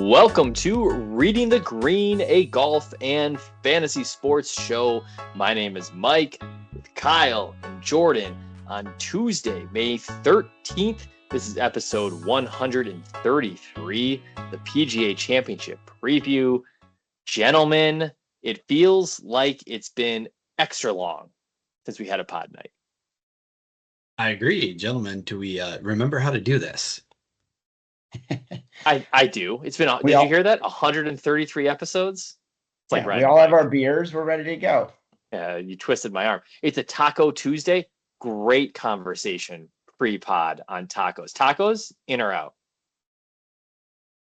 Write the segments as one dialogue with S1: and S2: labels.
S1: Welcome to Reading the Green, a golf and fantasy sports show. My name is Mike with Kyle and Jordan on Tuesday, May 13th. This is episode 133, the PGA Championship Preview. Gentlemen, it feels like it's been extra long since we had a pod night.
S2: I agree, gentlemen. Do we remember how to do this?
S1: I do. It's been. Did you hear that? 133 episodes. It's like
S3: we all have our beers. We're ready to go.
S1: You twisted my arm. It's a Taco Tuesday. Great conversation pre-pod on tacos. Tacos, in or out?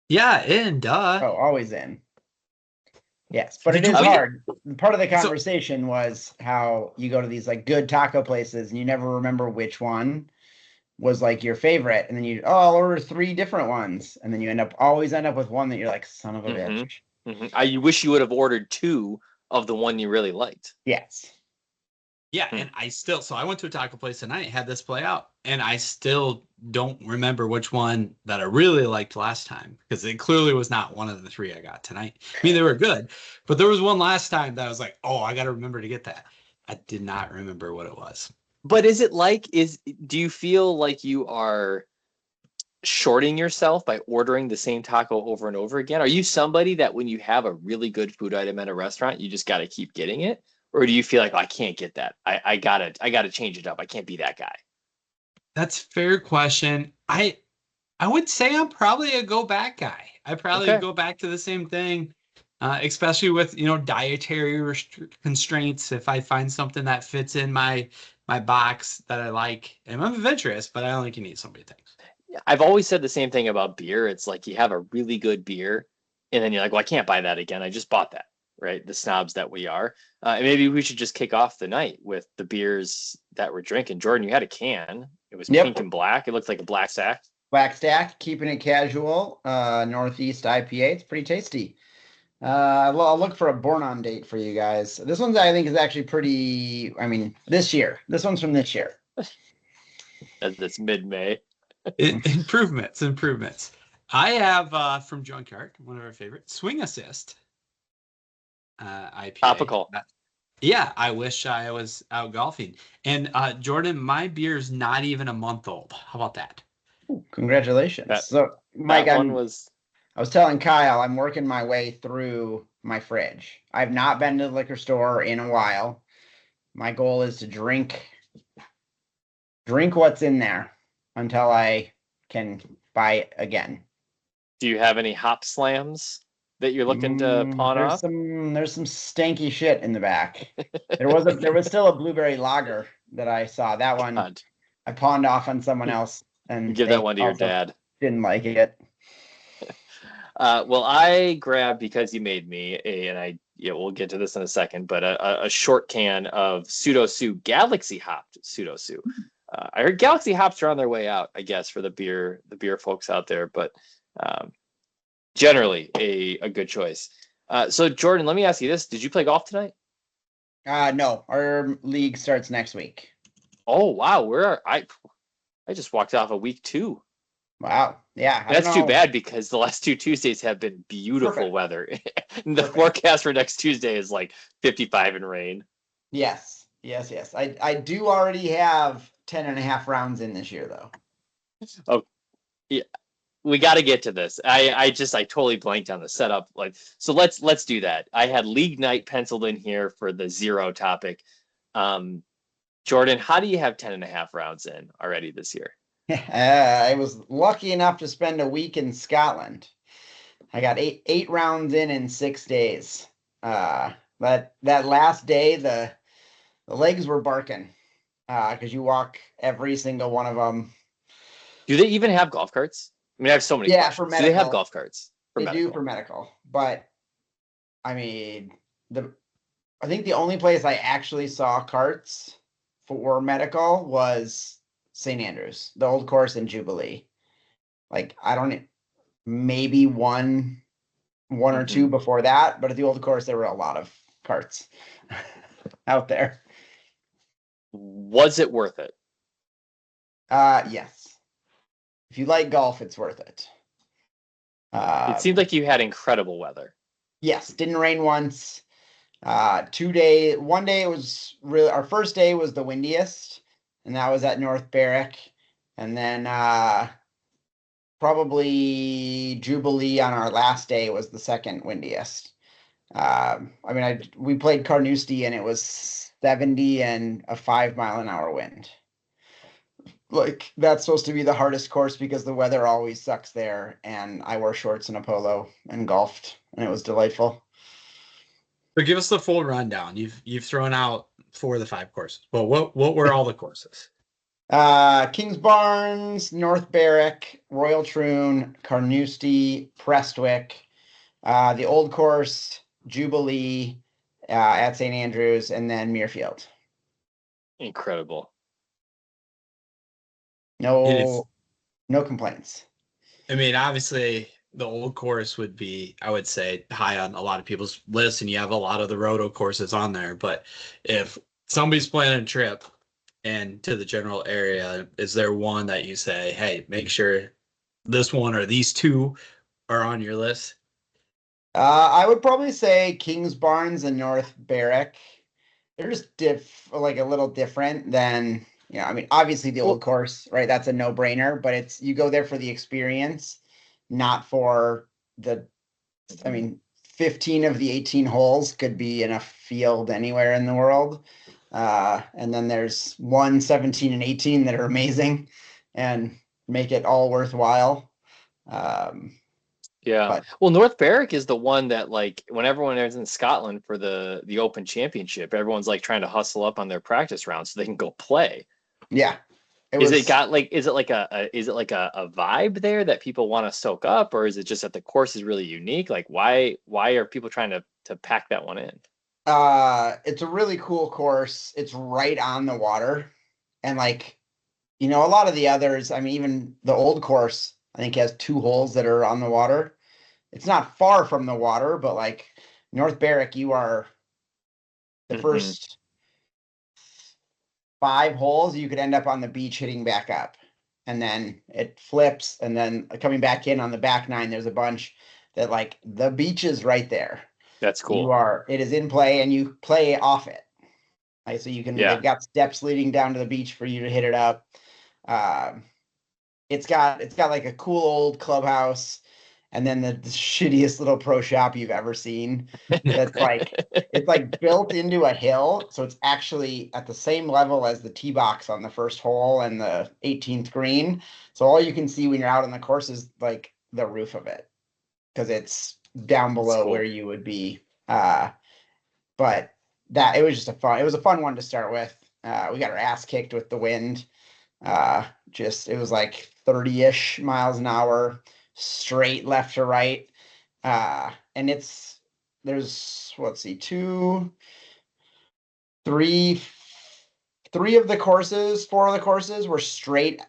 S2: Yeah, in. Duh.
S3: Oh, always in. Yes, but it is hard. Part of the conversation was how you go to these like good taco places and you never remember which one was like your favorite, and then I'll order 3 different ones, and then you always end up with one that you're like, son of a bitch.
S1: Mm-hmm. I wish you would have ordered 2 of the one you really liked.
S3: Yes.
S2: Yeah, and I went to a taco place tonight, had this play out, and I still don't remember which one that I really liked last time, because it clearly was not one of the 3 I got tonight. I mean, they were good, but there was one last time that I was like, oh, I got to remember to get that. I did not remember what it was.
S1: But do you feel like you are shorting yourself by ordering the same taco over and over again? Are you somebody that when you have a really good food item at a restaurant, you just got to keep getting it? Or do you feel like, I can't get that. I gotta change it up. I can't be that guy.
S2: That's a fair question. I would say I'm probably a go back guy. I probably go back to the same thing, especially with, dietary constraints. If I find something that fits in my box that I like, and I'm adventurous, but I only can eat so many things.
S1: I've always said the same thing about beer. It's like you have a really good beer, and then you're like, well, I can't buy that again. I just bought that, right? The snobs that we are. And maybe we should just kick off the night with the beers that we're drinking. Jordan, you had a can. It was pink and black. It looked like a Blackstack.
S3: Blackstack, keeping it casual. Northeast IPA. It's pretty tasty. I'll look for a born on date for you guys. This one's, I think, is actually pretty, this year. This one's from this year.
S1: That's mid-May.
S2: Improvements. I have from Junkyard, one of our favorites, Swing Assist IPA.
S1: Topical.
S2: Yeah, I wish I was out golfing. And Jordan, my beer's not even a month old. How about that?
S3: Ooh, congratulations. Mike, I was telling Kyle, I'm working my way through my fridge. I've not been to the liquor store in a while. My goal is to drink what's in there until I can buy it again.
S1: Do you have any hop slams that you're looking to pawn off?
S3: There's some stanky shit in the back. There was still a blueberry lager that I saw. That one I pawned off on someone else, and
S1: give that one to your dad.
S3: Didn't like it.
S1: Well, I grabbed, because you made me, and we'll get to this in a second, but a short can of Pseudo Galaxy hopped Pseudo. I heard Galaxy hops are on their way out, I guess, for the beer folks out there, but generally a good choice. So Jordan, let me ask you this: did you play golf tonight?
S3: No, our league starts next week.
S1: Oh wow, I just walked off of week 2.
S3: Wow. Yeah.
S1: That's too bad, because the last 2 Tuesdays have been beautiful weather. The forecast for next Tuesday is like 55 and rain.
S3: Yes. I do already have 10.5 rounds in this year, though.
S1: Oh, yeah. We got to get to this. I totally blanked on the setup. So let's do that. I had league night penciled in here for the 0 topic. Jordan, how do you have 10.5 rounds in already this year?
S3: I was lucky enough to spend a week in Scotland. I got eight rounds in 6 days. But that last day, the legs were barking because you walk every single one of them.
S1: Do they even have golf carts? I mean, I have so many.
S3: Yeah, for medical.
S1: Do they have golf carts?
S3: Do for medical, but I think the only place I actually saw carts for medical was St. Andrews, the old course in Jubilee. Maybe one or 2 before that, but at the old course, there were a lot of carts out there.
S1: Was it worth it?
S3: Yes. If you like golf, it's worth it.
S1: It seemed like you had incredible weather.
S3: Yes, didn't rain once. 1 day it was really, our first day was the windiest, and that was at North Berwick. And then probably Jubilee on our last day was the second windiest. We played Carnoustie and it was 70 and a 5 mile an hour wind. Like, that's supposed to be the hardest course because the weather always sucks there. And I wore shorts and a polo and golfed, and it was delightful.
S2: So give us the full rundown. You've thrown out 4 of the 5 courses. Well, what were all the courses?
S3: Kingsbarns, North Berwick, Royal Troon, Carnoustie, Prestwick, the Old Course, Jubilee at St. Andrews, and then Muirfield.
S1: Incredible.
S3: No complaints.
S2: I mean, obviously, the Old Course would be, I would say, high on a lot of people's lists, and you have a lot of the roto courses on there. But if somebody's planning a trip and to the general area, is there one that you say, hey, make sure this one or these 2 are on your list?
S3: I would probably say Kingsbarns and North Berwick. They're just a little different than, obviously the Old Course, right? That's a no-brainer, but you go there for the experience, not for 15 of the 18 holes could be in a field anywhere in the world. And then there's 1, 17, and 18 that are amazing and make it all worthwhile.
S1: Yeah. Well, North Berwick is the one that, like, when everyone is in Scotland for the Open Championship, everyone's like trying to hustle up on their practice round so they can go play.
S3: Yeah.
S1: Is it like a vibe there that people want to soak up, or is it just that the course is really unique? Like, why are people trying to pack that one in?
S3: It's a really cool course. It's right on the water. And a lot of the others, even the Old Course, I think has 2 holes that are on the water. It's not far from the water, but like North Berwick, you are the first 5 holes, you could end up on the beach hitting back up. And then it flips, and then coming back in on the back 9, there's a bunch that, like, the beach is right there.
S1: That's cool.
S3: It is in play, and you play off it. Like, so you can, they've got steps leading down to the beach for you to hit it up. It's got like a cool old clubhouse, and then the shittiest little pro shop you've ever seen. That's it's like built into a hill, so it's actually at the same level as the tee box on the first hole and the 18th green. So all you can see when you're out on the course is like the roof of it, because it's down below where you would be. But it was a fun one to start with. We got our ass kicked with the wind. It was like 30-ish miles an hour straight left to right. And there's, let's see, 4 of the courses were straight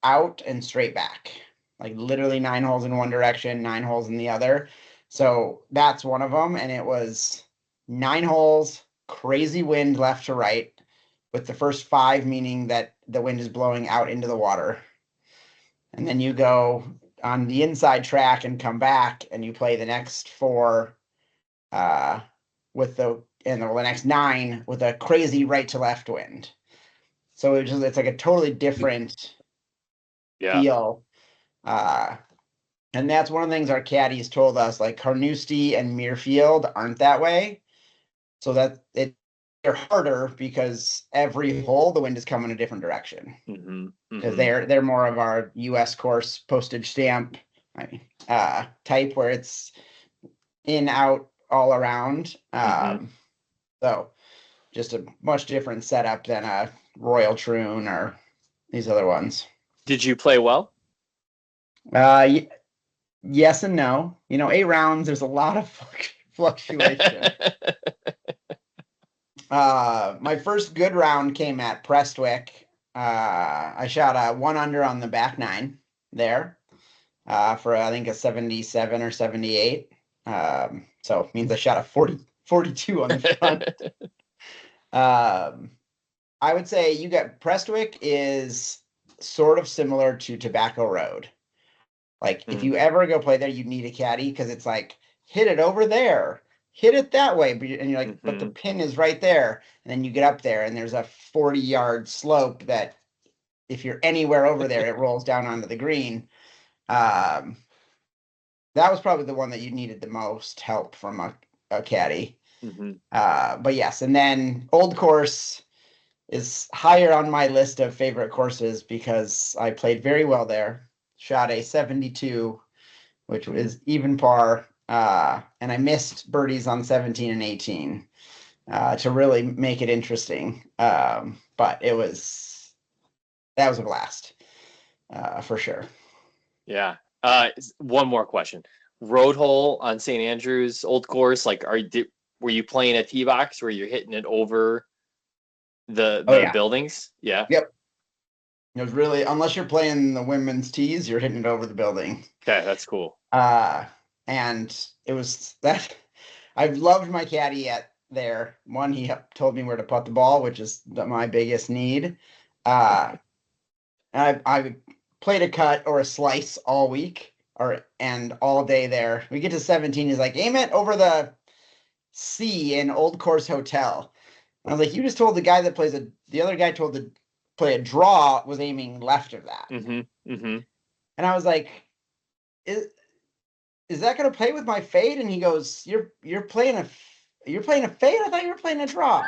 S3: out and straight back, like literally 9 holes in one direction, 9 holes in the other. So that's one of them. And it was 9 holes, crazy wind left to right, with the first 5 meaning that the wind is blowing out into the water. And then you go on the inside track and come back, and you play the next 4 the next 9 with a crazy right to left wind. So it's like a totally different feel. And that's one of the things our caddies told us, like Carnoustie and Muirfield aren't that way. So that they're harder because every hole the wind is coming a different direction. Because they're more of our US course postage stamp type, where it's in, out, all around. So just a much different setup than a Royal Troon or these other ones.
S1: Did you play well?
S3: Yes and no. 8 rounds, there's a lot of fluctuation. My first good round came at Prestwick. I shot a 1 under on the back 9 there for, I think, a 77 or 78. So it means I shot a 42 on the front. I would say Prestwick is sort of similar to Tobacco Road. Like if you ever go play there, you need a caddy because it's like hit it over there, hit it that way, and you're like, but the pin is right there, and then you get up there and there's a 40-yard slope that if you're anywhere over there, it rolls down onto the green. That was probably the one that you needed the most help from a caddy. But yes, and then Old Course is higher on my list of favorite courses because I played very well there. Shot a 72, which was even par, and I missed birdies on 17 and 18 to really make it interesting. But that was a blast for sure.
S1: Yeah. One more question. Road hole on St. Andrews, Old Course. Like, were you playing a tee box where you're hitting it over the buildings? Yeah.
S3: Yep. It was really, unless you're playing the women's tees, you're hitting it over the building.
S1: Okay, that's cool.
S3: And it was that I've loved my caddy there. One, he told me where to put the ball, which is my biggest need. I played a cut or a slice all week and all day there. We get to 17, he's like, aim it over the sea in Old Course Hotel. I was like, you just told the guy that the other guy told to play a draw was aiming left of that. And I was like, is that going to play with my fade? And he goes, you're playing a fade? I thought you were playing a draw.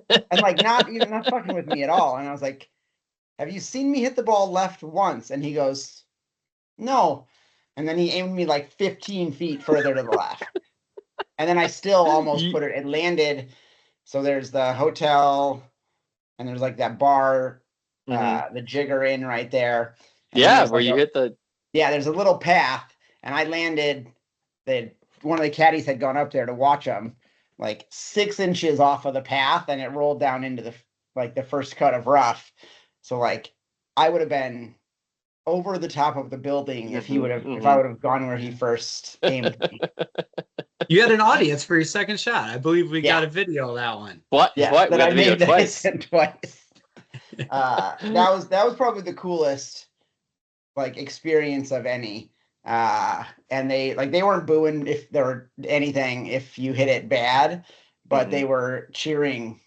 S3: And like, not fucking with me at all. And I was like, have you seen me hit the ball left once? And he goes, no. And then he aimed me like 15 feet further to the left. And then I still almost put it. It landed. So there's the hotel, and there's like that bar, the Jigger Inn right there. And
S1: where you hit the.
S3: Yeah, there's a little path, and I landed. One of the caddies had gone up there to watch them, like 6 inches off of the path, and it rolled down into the first cut of rough. So like, I would have been over the top of the building if I would have gone where he first aimed me.
S2: You had an audience for your second shot. I believe we got a video of that one.
S1: What?
S3: Yeah,
S1: what?
S3: That I made
S1: twice.
S3: Twice. That was probably the coolest like experience of any. And they weren't booing if there were anything if you hit it bad, but they were cheering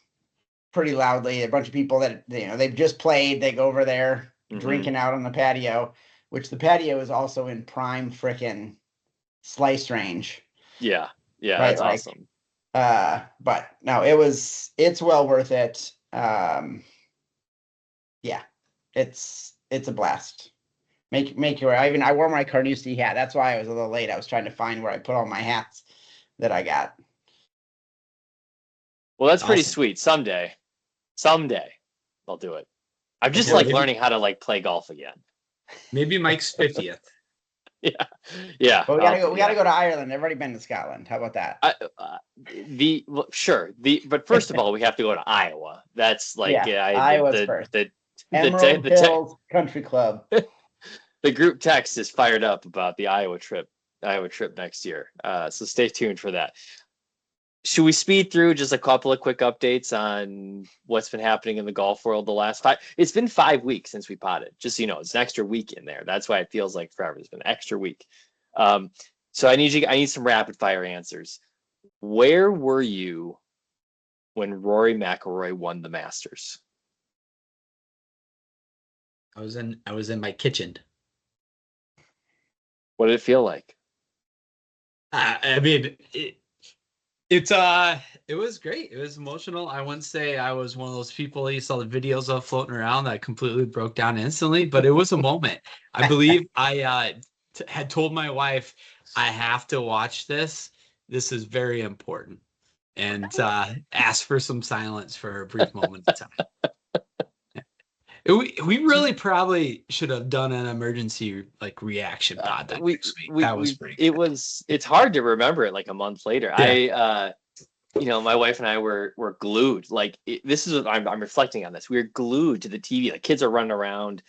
S3: pretty loudly. A bunch of people that they've just played, they go over there drinking out on the patio, which the patio is also in prime frickin' slice range.
S1: Yeah, right? That's awesome.
S3: But no, it's well worth it. Yeah, it's a blast. Make your. I wore my Carnoustie hat. That's why I was a little late. I was trying to find where I put all my hats that I got.
S1: Well, that's pretty sweet. Someday I'll do it. I'm just learning how to play golf again.
S2: Maybe Mike's 50th.
S1: Yeah.
S3: But we gotta go to Ireland. I've already been to Scotland. How about that?
S1: Sure. But first of all, we have to go to Iowa. That's
S3: Iowa's first. Emerald Hills Country Club.
S1: The group text is fired up about the Iowa trip next year. So stay tuned for that. Should we speed through just a couple of quick updates on what's been happening in the golf world the last 5? It's been 5 weeks since we potted. Just so you know, it's an extra week in there. That's why it feels like forever. It's been an extra week. So I need some rapid fire answers. Where were you when Rory McIlroy won the Masters?
S2: I was in my kitchen.
S1: What did it feel like?
S2: I mean, it was great. It was emotional. I wouldn't say I was one of those people you saw the videos of floating around that completely broke down instantly, but it was a moment. I believe I had told my wife, I have to watch this. This is very important. And asked for some silence for a brief moment of time. We really probably should have done an emergency reaction pod that week. That was pretty good.
S1: It's hard to remember it a month later. Yeah. My wife and I were glued. This is what I'm reflecting on this. We were glued to the TV. The kids are running around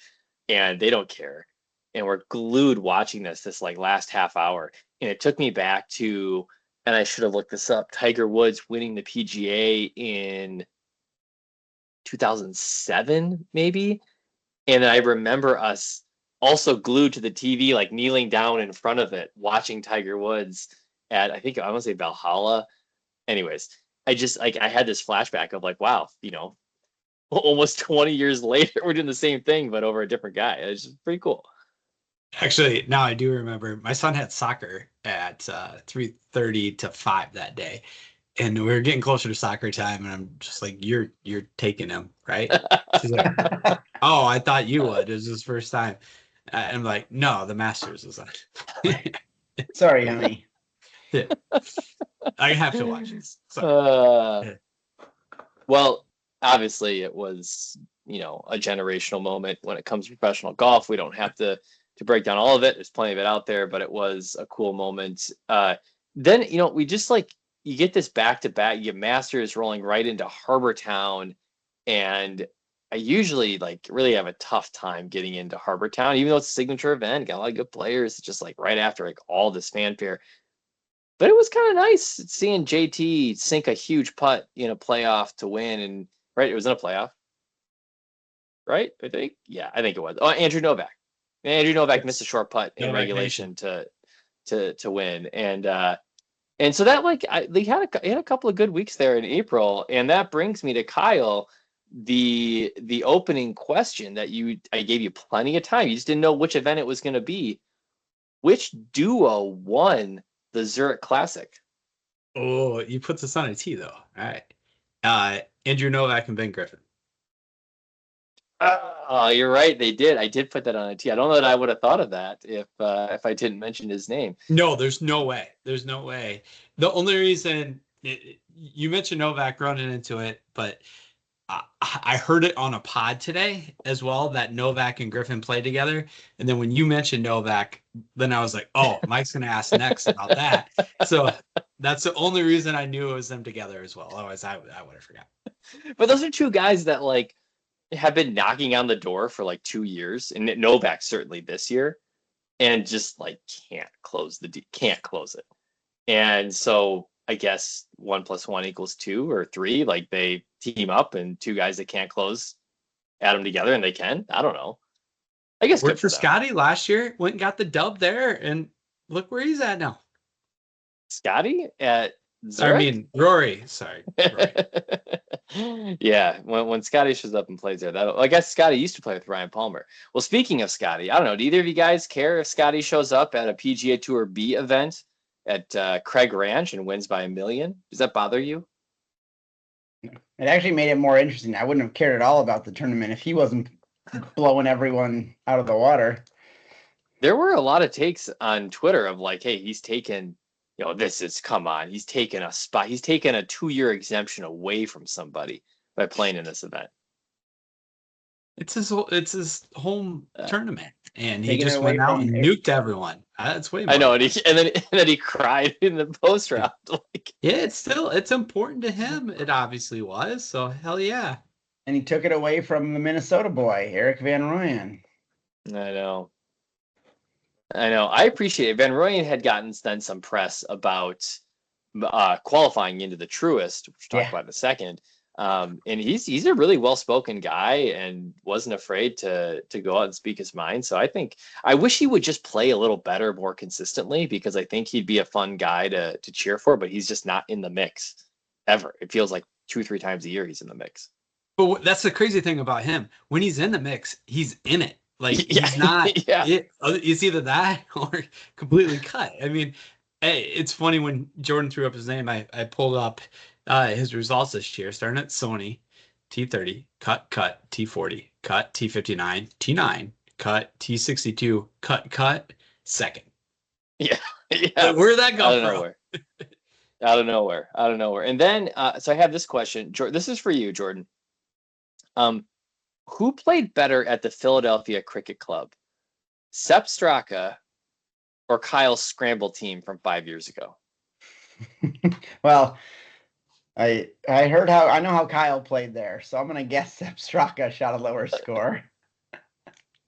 S1: and they don't care. And we're glued watching this last half hour. And it took me back to, and I should have looked this up, Tiger Woods winning the PGA in 2007 maybe. And I remember us also glued to the TV, like kneeling down in front of it, watching Tiger Woods at, I think I want to say Valhalla. Anyways, I just like, I had this flashback of like, wow, almost 20 years later, we're doing the same thing, but over a different guy. It's just pretty cool.
S2: Actually, now I do remember my son had soccer at 3:30 to 5 that day. And we were getting closer to soccer time, and I'm just like, you're taking him, right? She's like, oh, I thought you would. It was his first time. And I'm like, no, the Masters was on.
S3: Sorry, honey.
S2: Yeah. I have to watch this.
S1: Well, obviously it was, a generational moment when it comes to professional golf. We don't have to break down all of it. There's plenty of it out there, but it was a cool moment. Then, we just like, you get this back-to-back, you get Masters rolling right into Harbor Town, and I usually like really have a tough time getting into Harbor Town, even though it's a signature event, got a lot of good players. It's just like right after like all this fanfare. But it was kind of nice seeing JT sink a huge putt in a playoff to win, and right, it was in a playoff, right? I think it was. Oh, Andrew Novak missed a short putt in regulation to win, and so that like they had a couple of good weeks there in April, and that brings me to Kyle, the opening question that I gave you plenty of time. You just didn't know which event it was going to be. Which duo won the Zurich Classic?
S2: Oh, you put this on a tee though. All right, Andrew Novak and Ben Griffin.
S1: Oh, you're right. They did. I did put that on a tee. I don't know that I would have thought of that if I didn't mention his name.
S2: No, there's no way. There's no way. The only reason you mentioned Novak running into it, but I heard it on a pod today as well that Novak and Griffin played together. And then when you mentioned Novak, then I was like, oh, Mike's going to ask next about that. So that's the only reason I knew it was them together as well. Otherwise, I would have forgot.
S1: But those are two guys that like have been knocking on the door for like 2 years, and Novak certainly this year, and just like can't close it. And so I guess 1 + 1 = 2 or 3. Like they team up, and two guys that can't close add them together, and they can. I don't know. I guess
S2: worked for Scotty last year, went and got the dub there, and look where he's at now.
S1: Scotty at Zurich?
S2: I mean, Rory. Sorry. Rory.
S1: Yeah, when Scotty shows up and plays there, I guess Scotty used to play with Ryan Palmer. Well, speaking of Scotty, I don't know. Do either of you guys care if Scotty shows up at a PGA Tour B event at Craig Ranch and wins by $1 million? Does that bother you?
S3: It actually made it more interesting. I wouldn't have cared at all about the tournament if he wasn't blowing everyone out of the water.
S1: There were a lot of takes on Twitter of like, hey, he's taken, come on. He's taken a spot. He's taken a 2-year exemption away from somebody by playing in this event.
S2: It's his home tournament, and he just went out and nuked everyone. That's way more.
S1: I know, and then he cried in the post round. Like,
S2: yeah, it's important to him. It obviously was. So hell yeah.
S3: And he took it away from the Minnesota boy, Eric Van Rooyen.
S1: I know. I appreciate it. Van Rooyen had gotten then some press about qualifying into the Truist, which we'll talk about in a second. And he's a really well-spoken guy and wasn't afraid to go out and speak his mind. So I wish he would just play a little better, more consistently, because I think he'd be a fun guy to cheer for, but he's just not in the mix ever. It feels like 2-3 times a year he's in the mix.
S2: But that's the crazy thing about him. When he's in the mix, he's in it. Like he's not, it's either that or completely cut. I mean, it's funny when Jordan threw up his name, I pulled up his results this year, starting at Sony, T30, cut, T40, cut, T59, T9, cut, T62, cut, second.
S1: Yeah.
S2: Where did that go from?
S1: Out of nowhere. And then, so I have this question. This is for you, Jordan. Who played better at the Philadelphia Cricket Club, Sepp Straka or Kyle's scramble team from 5 years ago?
S3: Well, I know how Kyle played there, so I'm gonna guess Sepp Straka shot a lower score.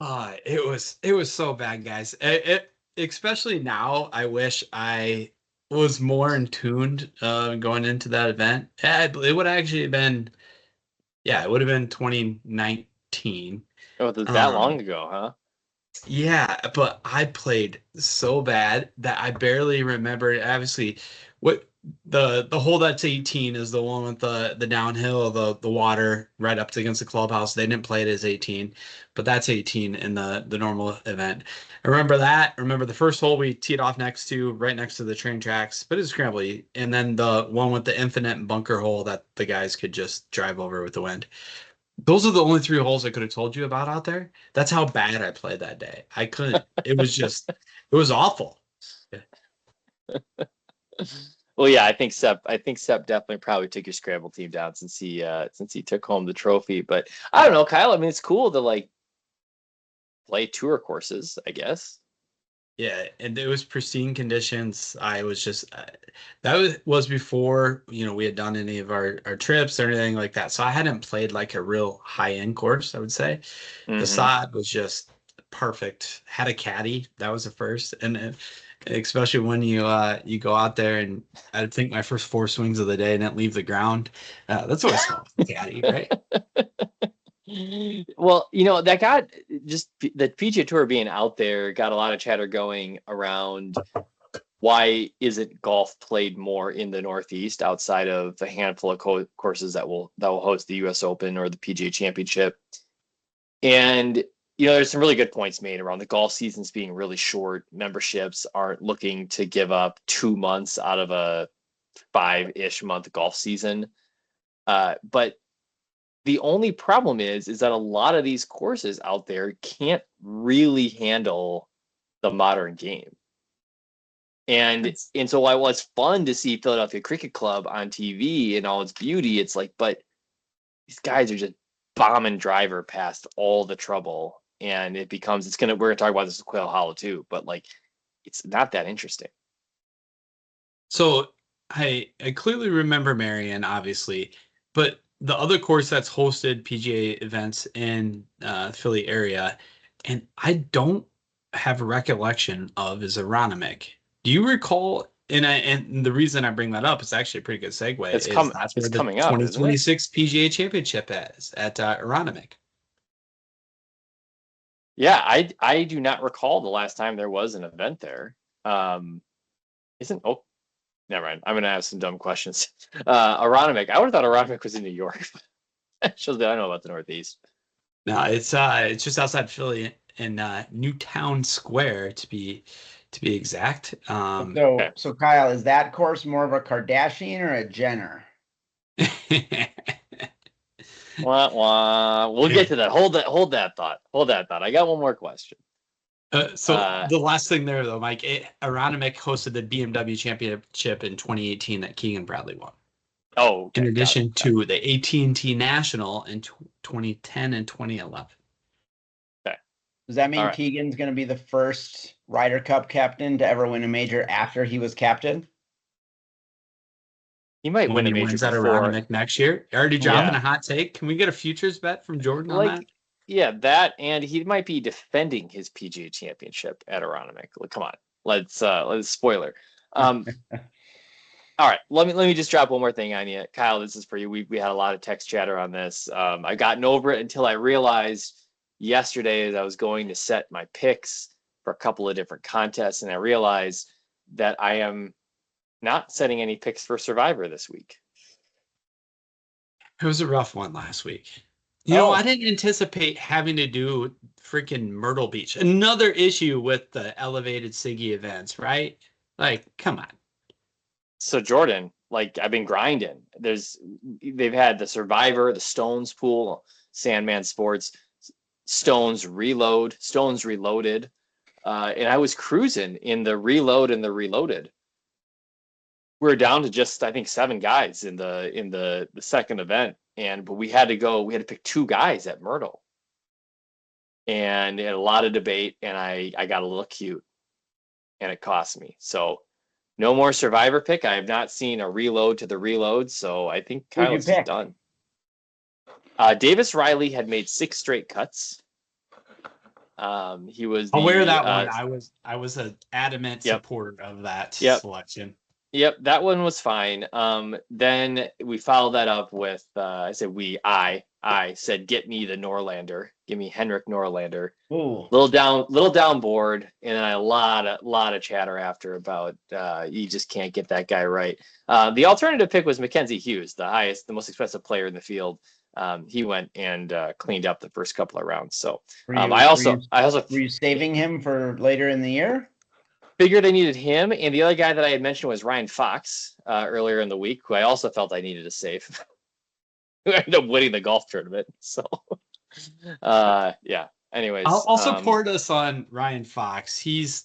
S2: It was so bad, guys. It especially now. I wish I was more in tuned going into that event. It would actually have been. Yeah, it would have been 2019.
S1: Oh, that long ago, huh?
S2: Yeah, but I played so bad that I barely remember. Obviously, what the hole that's 18 is the one with the downhill, the water right up against the clubhouse. They didn't play it as 18, but that's 18 in the normal event. I remember that. I remember the first hole we teed off right next to the train tracks, but it's scrambly. And then the one with the infinite bunker hole that the guys could just drive over with the wind. Those are the only three holes I could have told you about out there. That's how bad I played that day. I couldn't. It was awful.
S1: Well, yeah, I think Sep definitely probably took your scramble team down since he took home the trophy. But I don't know, Kyle. I mean, it's cool to like play tour courses, I guess.
S2: Yeah, and it was pristine conditions. I was just that was before we had done any of our trips or anything like that. So I hadn't played like a real high end course. I would say the sod was just perfect. Had a caddy. That was the first, and especially when you go out there and I think my first four swings of the day didn't leave the ground. That's always fun. Caddy, right?
S1: Well, that got just the PGA Tour being out there got a lot of chatter going around why isn't golf played more in the Northeast outside of a handful of courses that will host the U.S. Open or the PGA Championship. And there's some really good points made around the golf seasons being really short. Memberships aren't looking to give up 2 months out of a 5-ish month golf season. But the only problem is that a lot of these courses out there can't really handle the modern game. And so while it was fun to see Philadelphia Cricket Club on TV in all its beauty, it's like, but these guys are just bombing driver past all the trouble. And we're gonna talk about this with Quail Hollow too, but like it's not that interesting.
S2: So I clearly remember Marion, obviously, but the other course that's hosted PGA events in Philly area, and I don't have a recollection of is Aronimink. Do you recall? And the reason I bring that up is actually a pretty good segue.
S1: It's coming up.
S2: 2026 PGA Championship is at Aronimink.
S1: Yeah, I do not recall the last time there was an event there. Never mind. I'm gonna ask some dumb questions. Aronimink. I would have thought Aronimink was in New York. Shows that I know about the Northeast.
S2: No, it's just outside Philly in Newtown Square to be exact.
S3: So Kyle, is that course more of a Kardashian or a Jenner?
S1: Wah, wah. We'll get to that. Hold that thought. I got one more question.
S2: The last thing there, though, Mike, Aronimink hosted the BMW Championship in 2018 that Keegan Bradley won.
S1: Oh, okay.
S2: In addition to the AT&T National in 2010 and 2011.
S1: Okay.
S3: Does that mean Keegan's going to be the first Ryder Cup captain to ever win a major after he was captain?
S1: He might win a major
S2: at Aronimink next year. Already dropping a hot take. Can we get a futures bet from Jordan on that?
S1: Yeah, that, and he might be defending his PGA Championship at Aronimink. Come on, let's spoiler. All right, let me just drop one more thing on you, Kyle. This is for you. We had a lot of text chatter on this. I gotten over it until I realized yesterday as I was going to set my picks for a couple of different contests, and I realized that I am not setting any picks for Survivor this week.
S2: It was a rough one last week. I didn't anticipate having to do freaking Myrtle Beach. Another issue with the elevated Siggy events, right? Like, come on.
S1: So Jordan, like I've been grinding. They've had the Survivor, the Stones Pool, Sandman Sports, Stones Reloaded, and I was cruising in the Reload and the Reloaded. We were down to just I think 7 guys in the second event, but we had to pick 2 guys at Myrtle, and it had a lot of debate, and I got a little cute, and it cost me. So no more Survivor pick. I have not seen a reload to the reload, so I think Kyle's done. Davis Riley had made 6 straight cuts. He was.
S2: I'll wear that one. I was an adamant supporter of that selection.
S1: Yep, that one was fine. Then we followed that up with I I said, get me the Norlander. Give me Henrik Norlander.
S3: Ooh.
S1: Little down board, and then a lot of chatter after about you just can't get that guy right. The alternative pick was Mackenzie Hughes, the most expensive player in the field. He went and cleaned up the first couple of rounds. So I also
S3: were you saving him for later in the year?
S1: Figured I needed him, and the other guy that I had mentioned was Ryan Fox earlier in the week, who I also felt I needed to save. Who ended up winning the golf tournament. So, yeah. Anyways,
S2: I'll support us on Ryan Fox. He's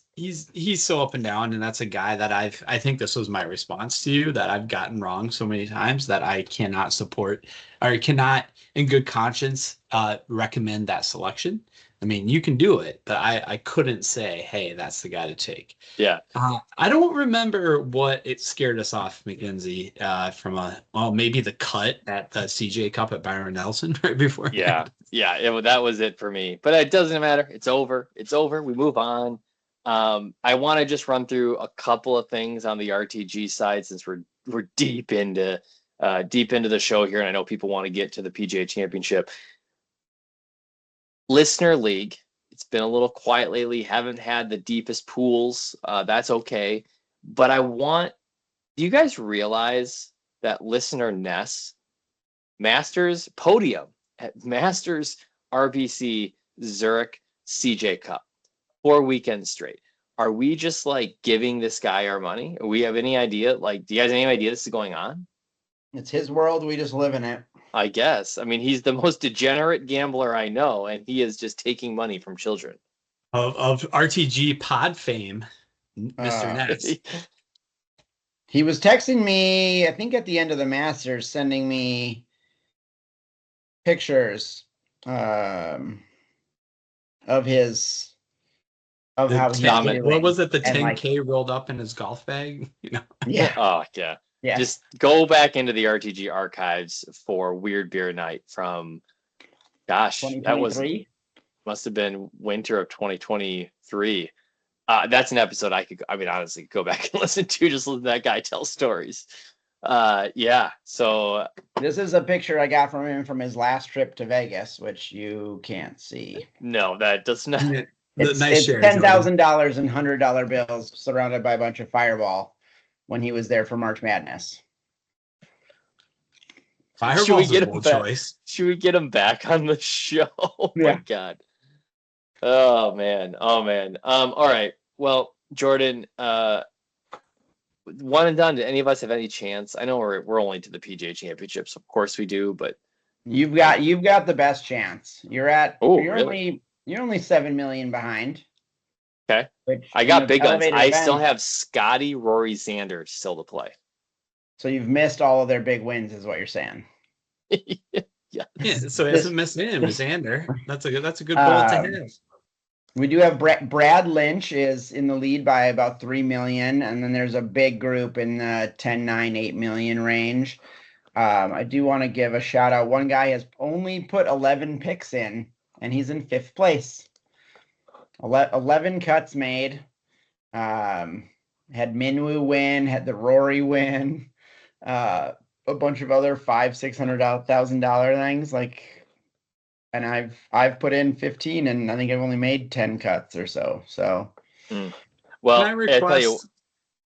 S2: so up and down, and that's a guy that I think this was my response to you, that I've gotten wrong so many times that I cannot support or cannot in good conscience recommend that selection. I mean, you can do it, but I couldn't say, hey, that's the guy to take.
S1: Yeah.
S2: I don't remember what it scared us off, Mackenzie, from maybe the cut at the CJ Cup at Byron Nelson right before.
S1: Yeah. That was it for me. But it doesn't matter. It's over. We move on. I want to just run through a couple of things on the RTG side, since we're deep into the show here, and I know people want to get to the PGA Championship. Listener League, it's been a little quiet lately. Haven't had the deepest pools. That's okay. But do you guys realize that listener Ness Masters podium at Masters, RBC, Zurich, CJ Cup, 4 weekends straight? Are we just like giving this guy our money? Do we have any idea? Like, do you guys have any idea this is going on?
S3: It's his world. We just live in it.
S1: I guess. I mean, he's the most degenerate gambler I know, and he is just taking money from children.
S2: Of RTG pod fame, Mr. Ness.
S3: He was texting me, I think at the end of the Masters, sending me pictures of how he
S2: what was it? The 10K rolled up in his golf bag?
S3: Yeah.
S1: Oh, yeah.
S3: Yeah.
S1: Just go back into the RTG archives for Weird Beer Night from, gosh, that must have been winter of 2023. That's an episode honestly go back and listen to. Just let that guy tell stories. Yeah. So
S3: this is a picture I got from him from his last trip to Vegas, which you can't see.
S1: No, that does not.
S3: It's $10,000 in $100 bills surrounded by a bunch of Fireball when he was there for March Madness.
S2: Fireball's a bold choice.
S1: Should we get him back on the show? Oh my God. Oh man. All right. Well, Jordan, one and done. Do any of us have any chance? I know we're only to the PGA Championships, of course we do, but
S3: you've got the best chance. You're
S1: really?
S3: only 7 million behind.
S1: Okay. I got big guns. I still have Scotty, Rory, Xander still to play.
S3: So you've missed all of their big wins, is what you're saying.
S2: Yeah. So he hasn't missed him, Xander. That's a good bullet to hit.
S3: We do have Brad Lynch is in the lead by about 3 million, and then there's a big group in the 10, 9, 8 million range. I do want to give a shout out. One guy has only put 11 picks in, and he's in 5th place. 11 cuts made. Had Minwoo win, had the Rory win, a bunch of other $500,000-$600,000 things and I've put in 15, and I think I've only made 10 cuts or so. So,
S1: well,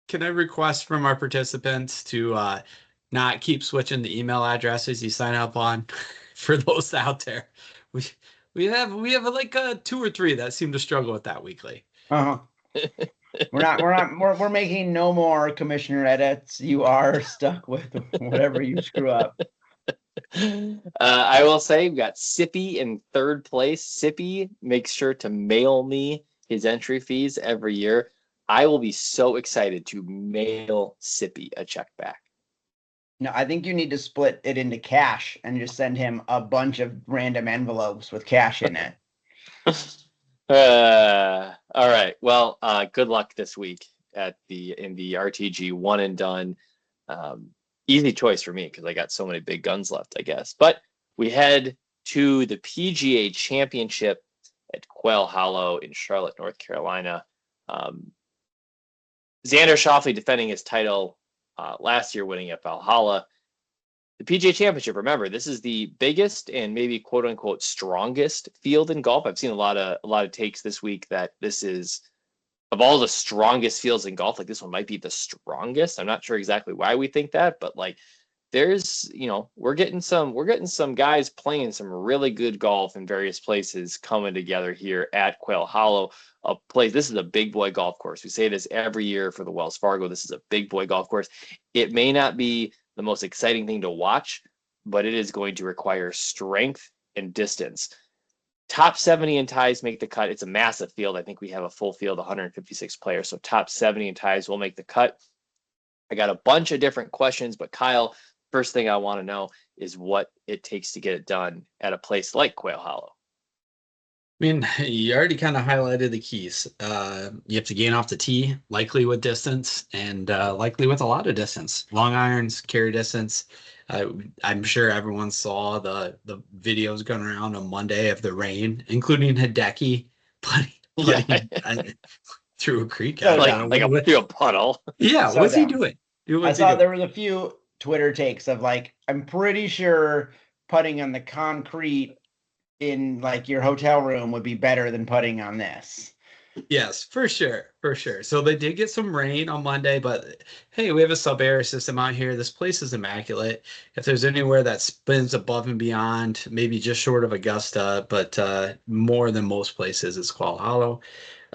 S2: can I request from our participants to not keep switching the email addresses you sign up on? For those out there, we have like 2 or 3 that seem to struggle with that weekly.
S3: We're making no more commissioner edits. You are stuck with whatever you screw up.
S1: I will say we've got Sippy in 3rd place. Sippy makes sure to mail me his entry fees every year. I will be so excited to mail Sippy a check back.
S3: No, I think you need to split it into cash and just send him a bunch of random envelopes with cash in it.
S1: All right. Well, good luck this week in the RTG one and done. Easy choice for me because I got so many big guns left, I guess. But we head to the PGA Championship at Quail Hollow in Charlotte, North Carolina. Xander Schauffele defending his title last year, winning at Valhalla. the PGA Championship, remember, this is the biggest and maybe quote unquote strongest field in golf. I've seen a lot of takes this week that this is, of all the strongest fields in golf, like this one might be the strongest. I'm not sure exactly why we think that, but like there's, we're getting some guys playing some really good golf in various places coming together here at Quail Hollow, a place. This is a big boy golf course. We say this every year for the Wells Fargo. This is a big boy golf course. It may not be the most exciting thing to watch, but it is going to require strength and distance. Top 70 in ties make the cut. It's a massive field. I think we have a full field, 156 players. So top 70 in ties will make the cut. I got a bunch of different questions, but Kyle, first thing I want to know is what it takes to get it done at a place like Quail Hollow.
S2: I mean, you already kind of highlighted the keys. You have to gain off the tee, likely with distance, and likely with a lot of distance. Long irons, carry distance. I'm sure everyone saw the videos going around on Monday of the rain, including Hideki putting through a creek.
S1: Through a puddle.
S2: Yeah,
S3: so
S2: what's he doing?
S3: I saw there was a few Twitter takes of like, I'm pretty sure putting on the concrete in like your hotel room would be better than putting on this.
S2: Yes, for sure. So they did get some rain on Monday, but hey, we have a sub-air system out here. This place is immaculate. If there's anywhere that spins above and beyond, maybe just short of Augusta, but more than most places, it's Quail Hollow.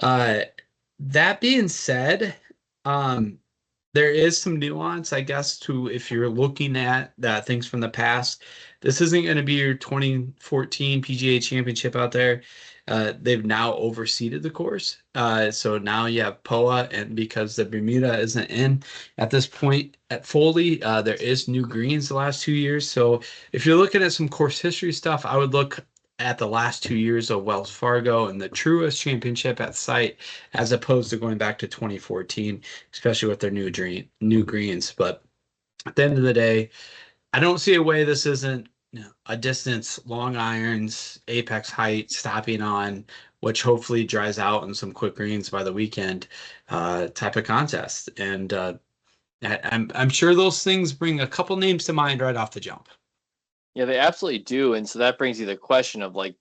S2: That being said, there is some nuance, I guess, to if you're looking at things from the past. This isn't going to be your 2014 PGA Championship out there. They've now overseeded the course. So now you have POA, and because the Bermuda isn't in at this point at Foley, there is new greens the last 2 years. So if you're looking at some course history stuff, I would look at the last 2 years of Wells Fargo and the Truist Championship at site, as opposed to going back to 2014, especially with their new greens. But at the end of the day, I don't see a way this isn't a distance, long irons, apex height, stopping on, which hopefully dries out in some quick greens by the weekend type of contest. And I'm sure those things bring a couple names to mind right off the jump.
S1: Yeah, they absolutely do. And so that brings you the question of like,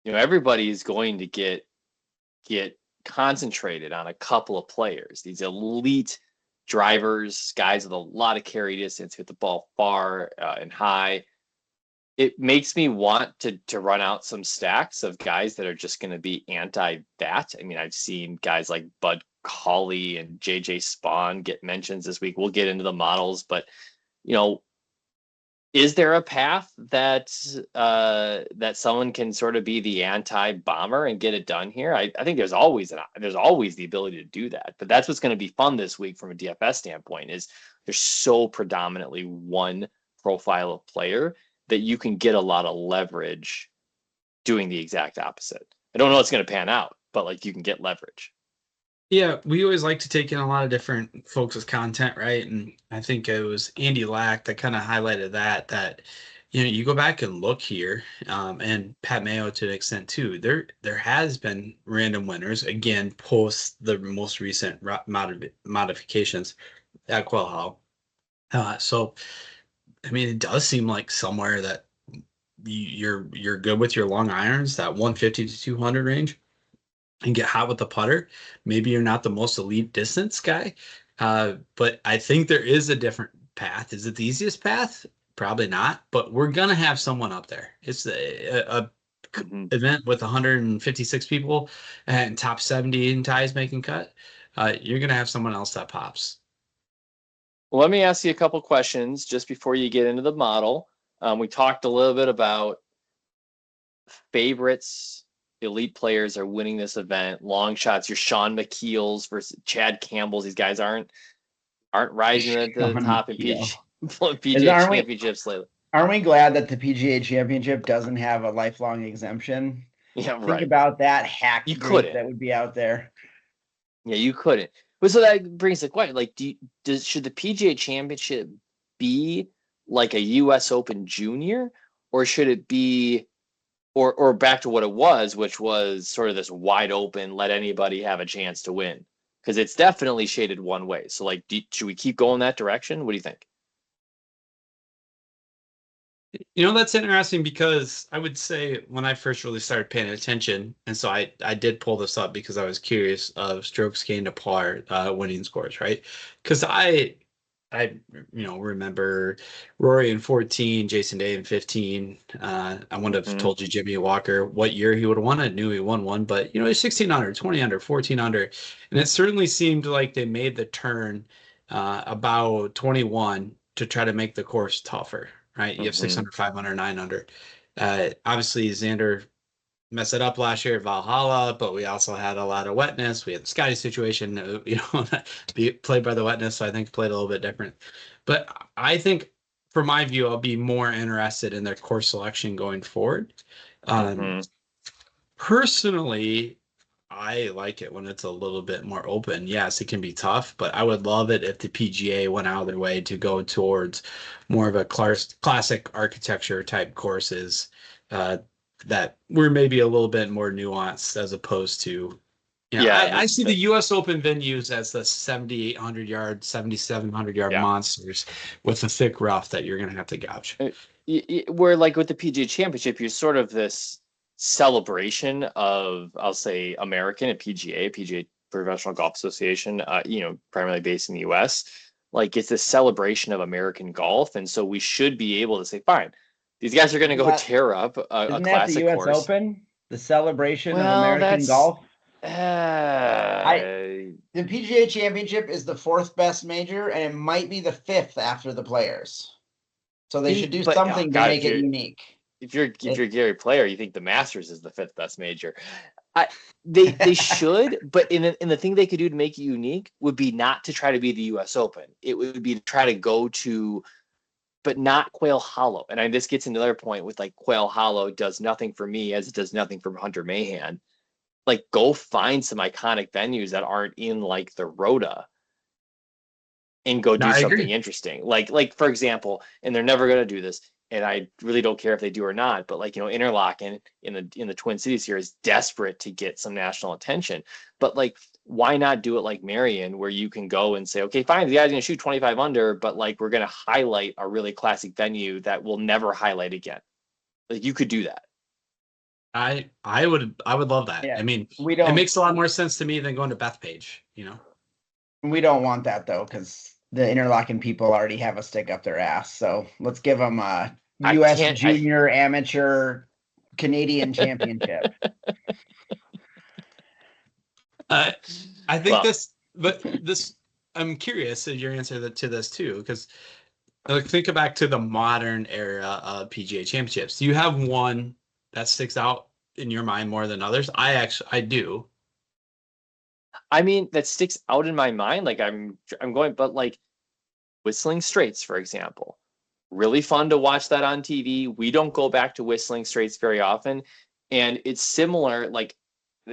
S1: everybody is going to get concentrated on a couple of players, these elite drivers, guys with a lot of carry distance, hit the ball far and high. It makes me want to run out some stacks of guys that are just going to be anti that. I mean, I've seen guys like Bud Cauley and JJ Spawn get mentions this week. We'll get into the models, but is there a path that someone can sort of be the anti-bomber and get it done here? I think there's always the ability to do that, but that's what's going to be fun this week from a DFS standpoint. Is there's so predominantly one profile of player that you can get a lot of leverage doing the exact opposite. I don't know what's going to pan out, but like you can get leverage.
S2: Yeah, we always like to take in a lot of different folks' content, right? And I think it was Andy Lack that kind of highlighted that you go back and look here, and Pat Mayo to an extent too. There has been random winners again post the most recent modifications at Quail Hollow. So, I mean, it does seem like somewhere that you're good with your long irons, that 150 to 200 range, and get hot with the putter. Maybe you're not the most elite distance guy, but I think there is a different path. Is it the easiest path? Probably not, but we're going to have someone up there. It's a event with 156 people and top 70 in ties making cut. You're going to have someone else that pops.
S1: Well, let me ask you a couple questions just before you get into the model. We talked a little bit about favorites. Elite players are winning this event. Long shots, your Sean McKeel's versus Chad Campbell's. These guys aren't rising at the top in PGA Championships lately.
S3: Aren't we glad that the PGA Championship doesn't have a lifelong exemption?
S1: Yeah, right.
S3: Think about that hack group that would be out there.
S1: Yeah, you couldn't. But so that brings the question: like, should the PGA Championship be like a U.S. Open Junior, or should it be? Or back to what it was, which was sort of this wide open, let anybody have a chance to win. Because it's definitely shaded one way. So, like, should we keep going that direction? What do you think?
S2: That's interesting because I would say when I first really started paying attention, and so I did pull this up because I was curious of strokes gained to par winning scores, right? Because I remember Rory in 14, Jason Day in 15. I wouldn't have told you Jimmy Walker what year he would have won. I knew he won one, but he's 16 under, 20 under, 14 under, and it certainly seemed like they made the turn about 21 to try to make the course tougher. Right, you have 600, 500, 900. Obviously, Xander messed it up last year at Valhalla, but we also had a lot of wetness. We had the Scotty situation, played by the wetness, so I think played a little bit different. But I think, from my view, I'll be more interested in their course selection going forward. Personally, I like it when it's a little bit more open. Yes, it can be tough, but I would love it if the PGA went out of their way to go towards more of a classic architecture type courses that were maybe a little bit more nuanced as opposed to, I see the U.S. Open venues as the 7,800 yard, 7,700 yard monsters with a thick rough that you're going to have to gouge.
S1: Where like with the PGA Championship, you're sort of this celebration of, I'll say, American and PGA Professional Golf Association, primarily based in the US. Like it's a celebration of American golf. And so we should be able to say, fine, these guys are going to go tear up a classic
S3: the US
S1: course.
S3: Open, the celebration of American golf.
S1: The
S3: PGA Championship is the 4th best major, and it might be the 5th after the Players. So they should do something to make it unique.
S1: If you're Gary Player, you think the Masters is the 5th best major. They should, but in the thing they could do to make it unique would be not to try to be the U.S. Open. It would be to try to go to, but not Quail Hollow. And this gets another point with like Quail Hollow does nothing for me as it does nothing for Hunter Mahan. Like go find some iconic venues that aren't in like the Rota and go do something interesting. Like for example, and they're never going to do this, and I really don't care if they do or not, but like, Interlaken in the Twin Cities here is desperate to get some national attention. But like, why not do it like Marion, where you can go and say, okay, fine, the guy's going to shoot 25 under, but like, we're going to highlight a really classic venue that we'll never highlight again. Like you could do that.
S2: I would love that. Yeah, I mean, it makes a lot more sense to me than going to Bethpage,
S3: We don't want that though, because the Interlaken people already have a stick up their ass. So let's give them a U.S. Junior Amateur Canadian Championship.
S2: I think this. I'm curious of your answer to this too, because think back to the modern era of PGA Championships. Do you have one that sticks out in your mind more than others? I do.
S1: I mean, that sticks out in my mind. Like I'm going, but like Whistling Straits, for example, really fun to watch that on TV. We don't go back to Whistling Straits very often. And it's similar,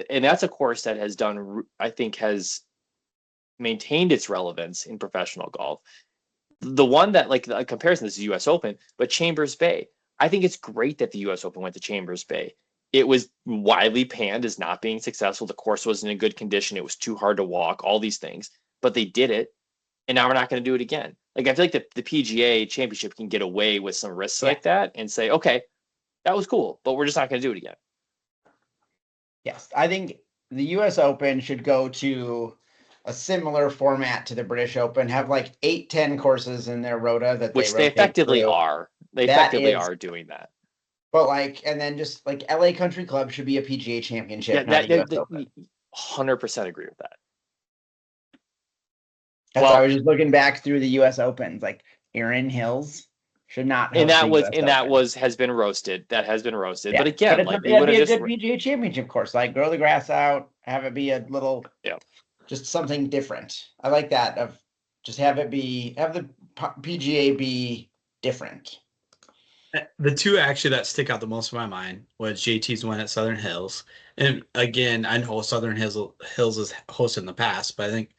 S1: and that's a course that has maintained its relevance in professional golf. The one that like the comparison is the US Open, but Chambers Bay. I think it's great that the US Open went to Chambers Bay. It was widely panned as not being successful. The course wasn't in good condition. It was too hard to walk, all these things, but they did it. And now we're not going to do it again. Like, I feel like the PGA Championship can get away with some risks like that and say, okay, that was cool, but we're just not going to do it again.
S3: Yes, I think the US Open should go to a similar format to the British Open, have like 8-10 courses in their Rota
S1: which they effectively are. They effectively are doing that.
S3: But and then just like LA Country Club should be a PGA Championship. Not a US Open.
S1: 100% agree with that.
S3: I was just looking back through the U.S. Opens, like Erin Hills should not.
S1: Has been roasted. That has been roasted. Yeah. But again,
S3: they would have just PGA Championship course, like grow the grass out, have it be a little, just something different. I like that of just have the PGA be different.
S2: The two actually that stick out the most in my mind was JT's one at Southern Hills, and again, I know Southern Hills has hosted in the past, but I think.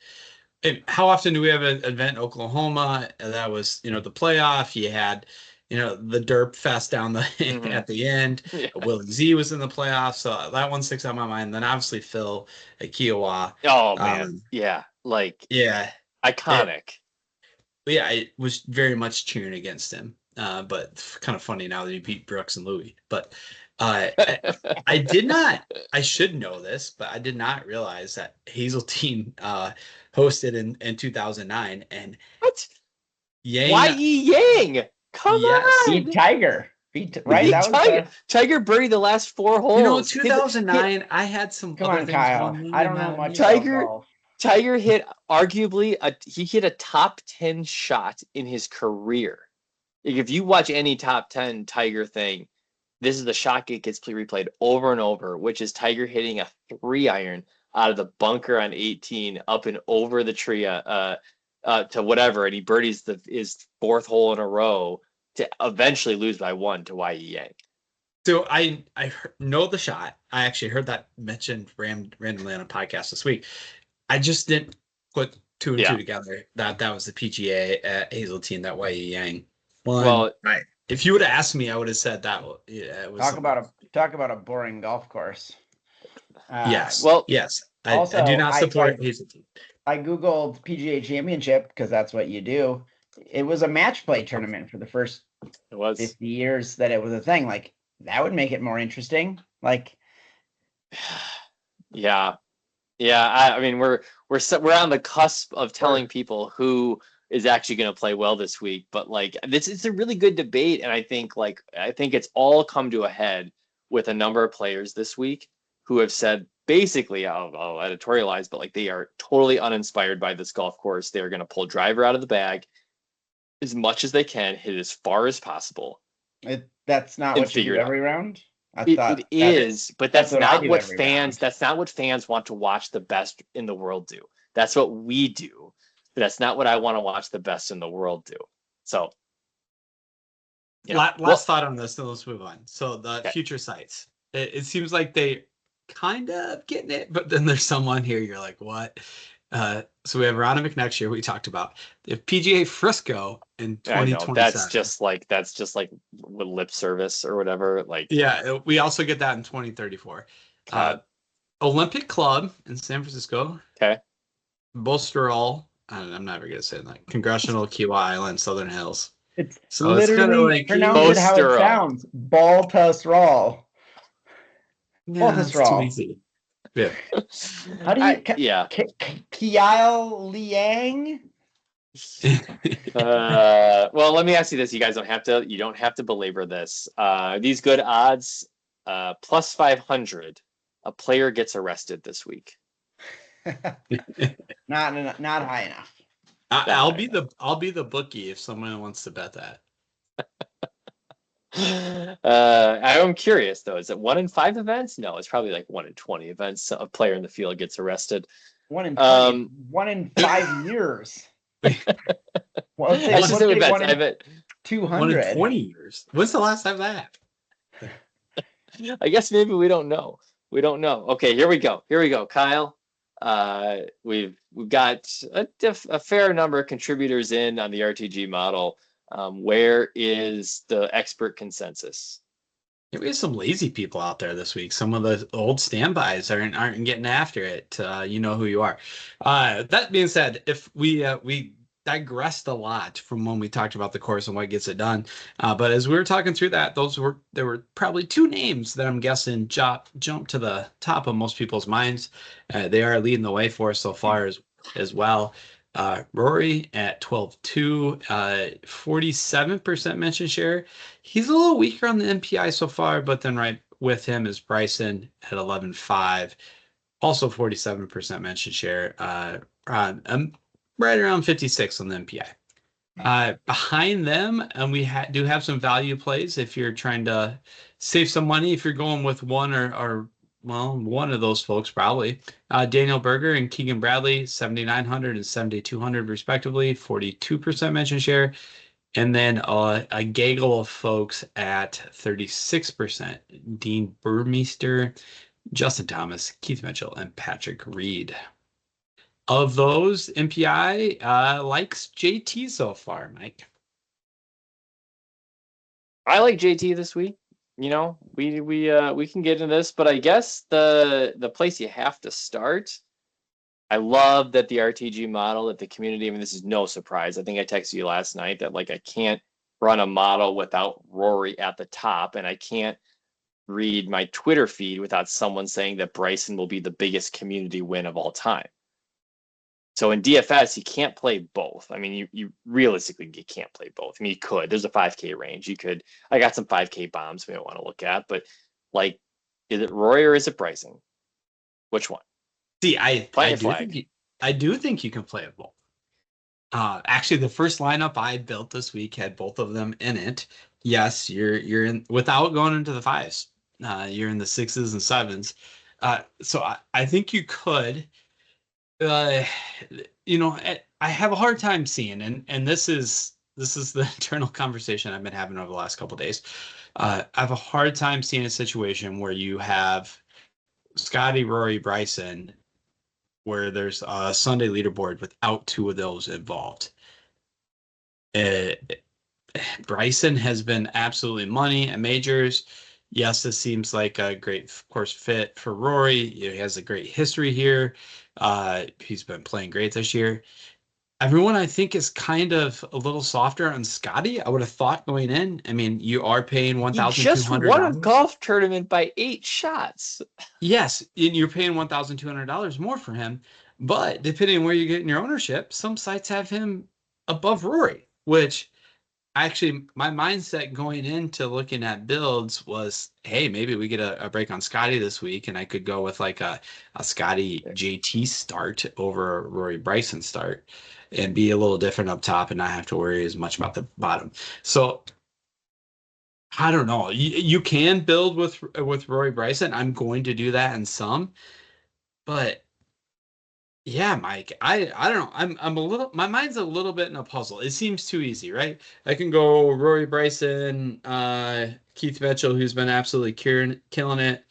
S2: How often do we have an event in Oklahoma? That was, the playoff. You had, the derp fest down at the end. Yeah. Willie Z was in the playoffs, so that one sticks out in my mind. Then obviously Phil at Kiowa.
S1: Oh man, iconic.
S2: I was very much cheering against him. but kind of funny now that he beat Brooks and Louis. But I did not. I should know this, but I did not realize that Hazeltine hosted in 2009 and
S1: What?
S2: Yang.
S1: Y.E. Yang. Come
S2: Yes.
S1: on.
S3: Beat Tiger. Right?
S1: Beat
S3: That was
S1: Tiger. Tiger birdied the last 4 holes.
S2: You know, 2009, I had some
S3: Come
S2: other
S3: on,
S2: things
S3: Kyle.
S2: going
S3: I don't know much
S1: Tiger-
S3: about golf.
S1: Tiger hit arguably he hit a top 10 shot in his career. Like, if you watch any top 10 Tiger thing, this is the shot that gets replayed over and over, which is Tiger hitting a 3-iron out of the bunker on 18 up and over the tree to whatever, and he birdies his 4th hole in a row to eventually lose by 1 to Y.E. Yang.
S2: So I know the shot. I actually heard that mentioned randomly on a podcast this week. I just didn't put 2 and 2 together. That was the PGA at Hazeltine, that Y.E. Yang won.
S1: Well,
S2: right. If you would have asked me, I would have said that. Yeah, it was
S3: talk about a boring golf course.
S2: Yes.
S1: Well,
S2: yes.
S3: Also,
S2: I do not support Hazeltine.
S3: I Googled PGA Championship because that's what you do. It was a match play tournament for the first 50 years that it was a thing. Like, that would make it more interesting. Like,
S1: yeah. I mean, we're on the cusp of telling people who is actually going to play well this week. But like, it's a really good debate, and I think it's all come to a head with a number of players this week who have said basically, I'll editorialize, but like, they are totally uninspired by this golf course. They are going to pull driver out of the bag as much as they can, hit as far as possible.
S3: That's not what you do every round.
S1: It is, but that's not what fans. That's not what fans want to watch the best in the world do. That's what we do, but that's not what I want to watch the best in the world do. So,
S2: last thought on this, then let's move on. So the future sites. It seems like they kind of getting it, but then there's someone here. You're like, what? So we have Ronnie McNext here. We talked about the PGA Frisco in 2027.
S1: That's just like with lip service or whatever. Like,
S2: yeah, we also get that in 2034. Olympic Club in San Francisco.
S1: Okay.
S2: Bosterol. I'm never gonna say that. Congressional Kiowa Island, Southern Hills.
S3: It's
S2: so
S3: literally
S2: it's
S3: pronounced how it sounds. Baltusrol.
S2: Yeah, that's too easy. Yeah.
S3: How do you? Kiao Liang.
S1: Well, let me ask you this: you guys don't have to belabor this. These good odds, plus 500, a player gets arrested this week.
S3: Not high enough.
S2: I'll be the bookie if someone wants to bet that.
S1: I'm curious though. Is it 1 in 5 events? No, it's probably like 1 in 20 events. A player in the field gets arrested.
S3: 1 in 20, 1 in 5 years.
S1: Well, let's just say events. I bet
S3: 200.
S2: 1 in 20 years. When's the last time that happened?
S1: I guess maybe we don't know. Okay, here we go, Kyle. We've got a fair number of contributors in on the RTG model. Where is the expert consensus?
S2: We have some lazy people out there this week. Some of the old standbys aren't getting after it. You know who you are. That being said, if we digressed a lot from when we talked about the course and what gets it done. But as we were talking through that, there were probably 2 names that I'm guessing jump to the top of most people's minds. They are leading the way for us so far as well. Rory at 12.2, 47% mention share. He's a little weaker on the MPI so far, but then right with him is Bryson at 11.5, also 47% mention share. Right around 56 on the MPI. Behind them, and we do have some value plays if you're trying to save some money. If you're going with one or one of those folks probably. Daniel Berger and Keegan Bradley, 7,900 and 7,200 respectively, 42% mention share. And then a gaggle of folks at 36%. Dean Burmeister, Justin Thomas, Keith Mitchell, and Patrick Reed. Of those, MPI likes JT so far, Mike.
S1: I like JT this week. You know, we can get into this, but I guess the place you have to start. I love that the RTG model, that the community. I mean, this is no surprise. I think I texted you last night that like I can't run a model without Rory at the top, and I can't read my Twitter feed without someone saying that Bryson will be the biggest community win of all time. So in DFS, you can't play both. I mean, you realistically you can't play both. I mean, you could. There's a 5K range. You could. I got some 5K bombs we don't want to look at, but like, is it Rory or is it Bryson? Which one?
S2: See, I do think you can play it both. Actually, the first lineup I built this week had both of them in it. Yes, you're in without going into the fives. You're in the sixes and sevens. So I think you could. I have a hard time seeing, and this is the internal conversation I've been having over the last couple of days. I have a hard time seeing a situation where you have Scotty, Rory, Bryson, where there's a Sunday leaderboard without two of those involved. Bryson has been absolutely money at majors. Yes, this seems like a great, of course, fit for Rory. He has a great history here. He's been playing great this year. Everyone, I think, is kind of a little softer on Scotty. I would have thought going in. I mean, you are paying $1,200.
S1: He just won a golf tournament by 8 shots.
S2: Yes, and you're paying $1,200 more for him. But depending on where you get in your ownership, some sites have him above Rory, which actually my mindset going into looking at builds was, hey, maybe we get a break on Scotty this week, and I could go with like a Scotty JT start over a Rory Bryson start and be a little different up top and not have to worry as much about the bottom. So I don't know. You can build with Rory Bryson. I'm going to do that in some, but yeah, Mike, I don't know. I'm a little, my mind's a little bit in a puzzle. It seems too easy, right? I can go Rory Bryson, Keith Mitchell, who's been absolutely killing it,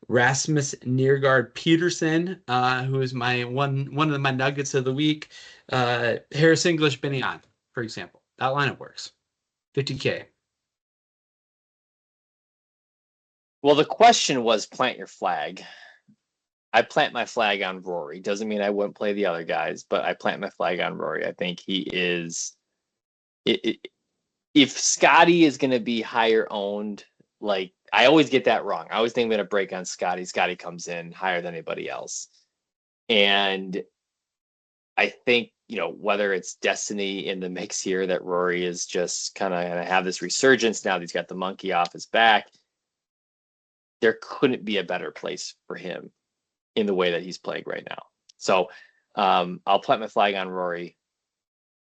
S2: Rasmus Nergaard Peterson, who is my one of my nuggets of the week, Harris English Binion, for example. That lineup works. 50K.
S1: Well, the question was plant your flag. I plant my flag on Rory. Doesn't mean I wouldn't play the other guys, but I plant my flag on Rory. I think he is. If Scotty is going to be higher owned, like I always get that wrong. I always think I'm going to break on Scotty. Scotty comes in higher than anybody else, and I think whether it's destiny in the mix here that Rory is just kind of going to have this resurgence now that he's got the monkey off his back. There couldn't be a better place for him in the way that he's playing right now. So I'll plant my flag on Rory.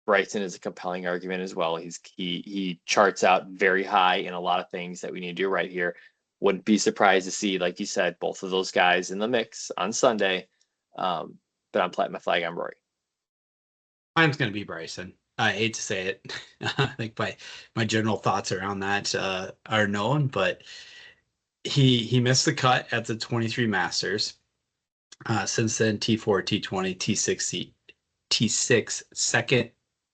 S1: Bryson is a compelling argument as well. He charts out very high in a lot of things that we need to do right here. Wouldn't be surprised to see, like you said, both of those guys in the mix on Sunday. But I'm planting my flag on Rory.
S2: Mine's going to be Bryson. I hate to say it. I think my general thoughts around that are known, but he missed the cut at the 23 Masters. Since then, T4, T20, T6, T6, second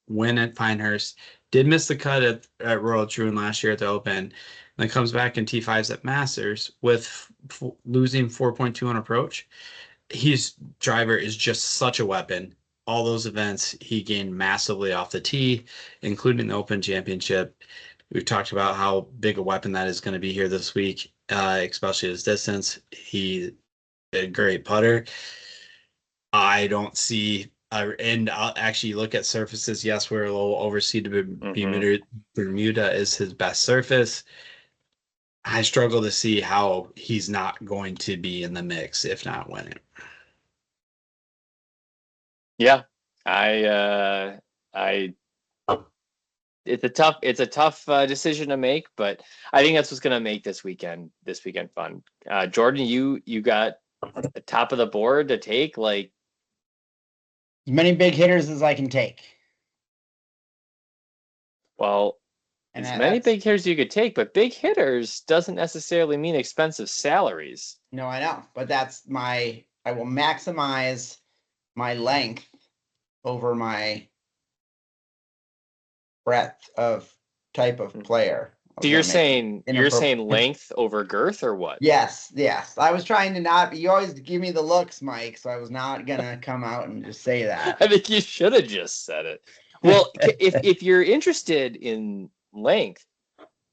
S2: win at Pinehurst. Did miss the cut at Royal Troon last year at the Open. And then comes back in T5s at Masters with losing 4.2 on approach. His driver is just such a weapon. All those events, he gained massively off the tee, including the Open Championship. We've talked about how big a weapon that is going to be here this week, especially his distance. He a great putter. I don't see, and I'll actually look at surfaces. Yes, we're a little overseeded. Bermuda is his best surface. I struggle to see how he's not going to be in the mix, if not winning.
S1: Yeah, it's a tough decision to make, but I think that's what's going to make this weekend fun. Jordan, you got the top of the board to take, like
S3: as many big hitters as I can take.
S1: Well, and as many big hitters you could take, but big hitters doesn't necessarily mean expensive salaries.
S3: No, I know, but I will maximize my length over my breadth of type of player.
S1: So you're saying length over girth or what?
S3: Yes. I was trying to not. You always give me the looks, Mike. So I was not gonna come out and just say that.
S1: I think you should have just said it. Well, if you're interested in length,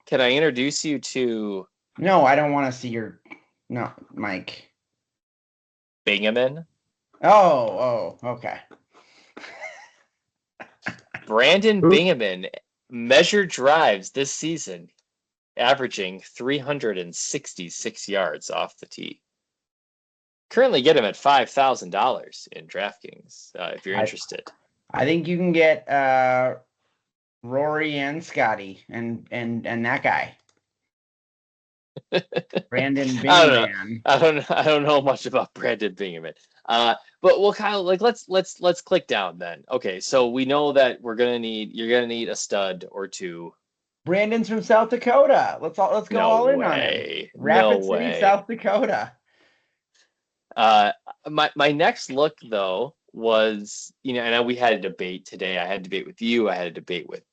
S1: can I introduce you to?
S3: No, I don't want to see your. No, Mike.
S1: Bingaman.
S3: Oh, okay.
S1: Brandon Bingaman measured drives this season, averaging 366 yards off the tee. Currently get him at $5,000 in DraftKings if you're interested.
S3: I think you can get Rory and Scotty and that guy. Brandon Bingaman.
S1: I don't know much about Brandon Bingaman. But well, Kyle, like let's click down then. Okay, so we know that you're gonna need a stud or two.
S3: Brandon's from South Dakota. Let's go all in on him. Rapid City, South Dakota.
S1: My next look though was, and we had a debate today. I had a debate with you. I had a debate with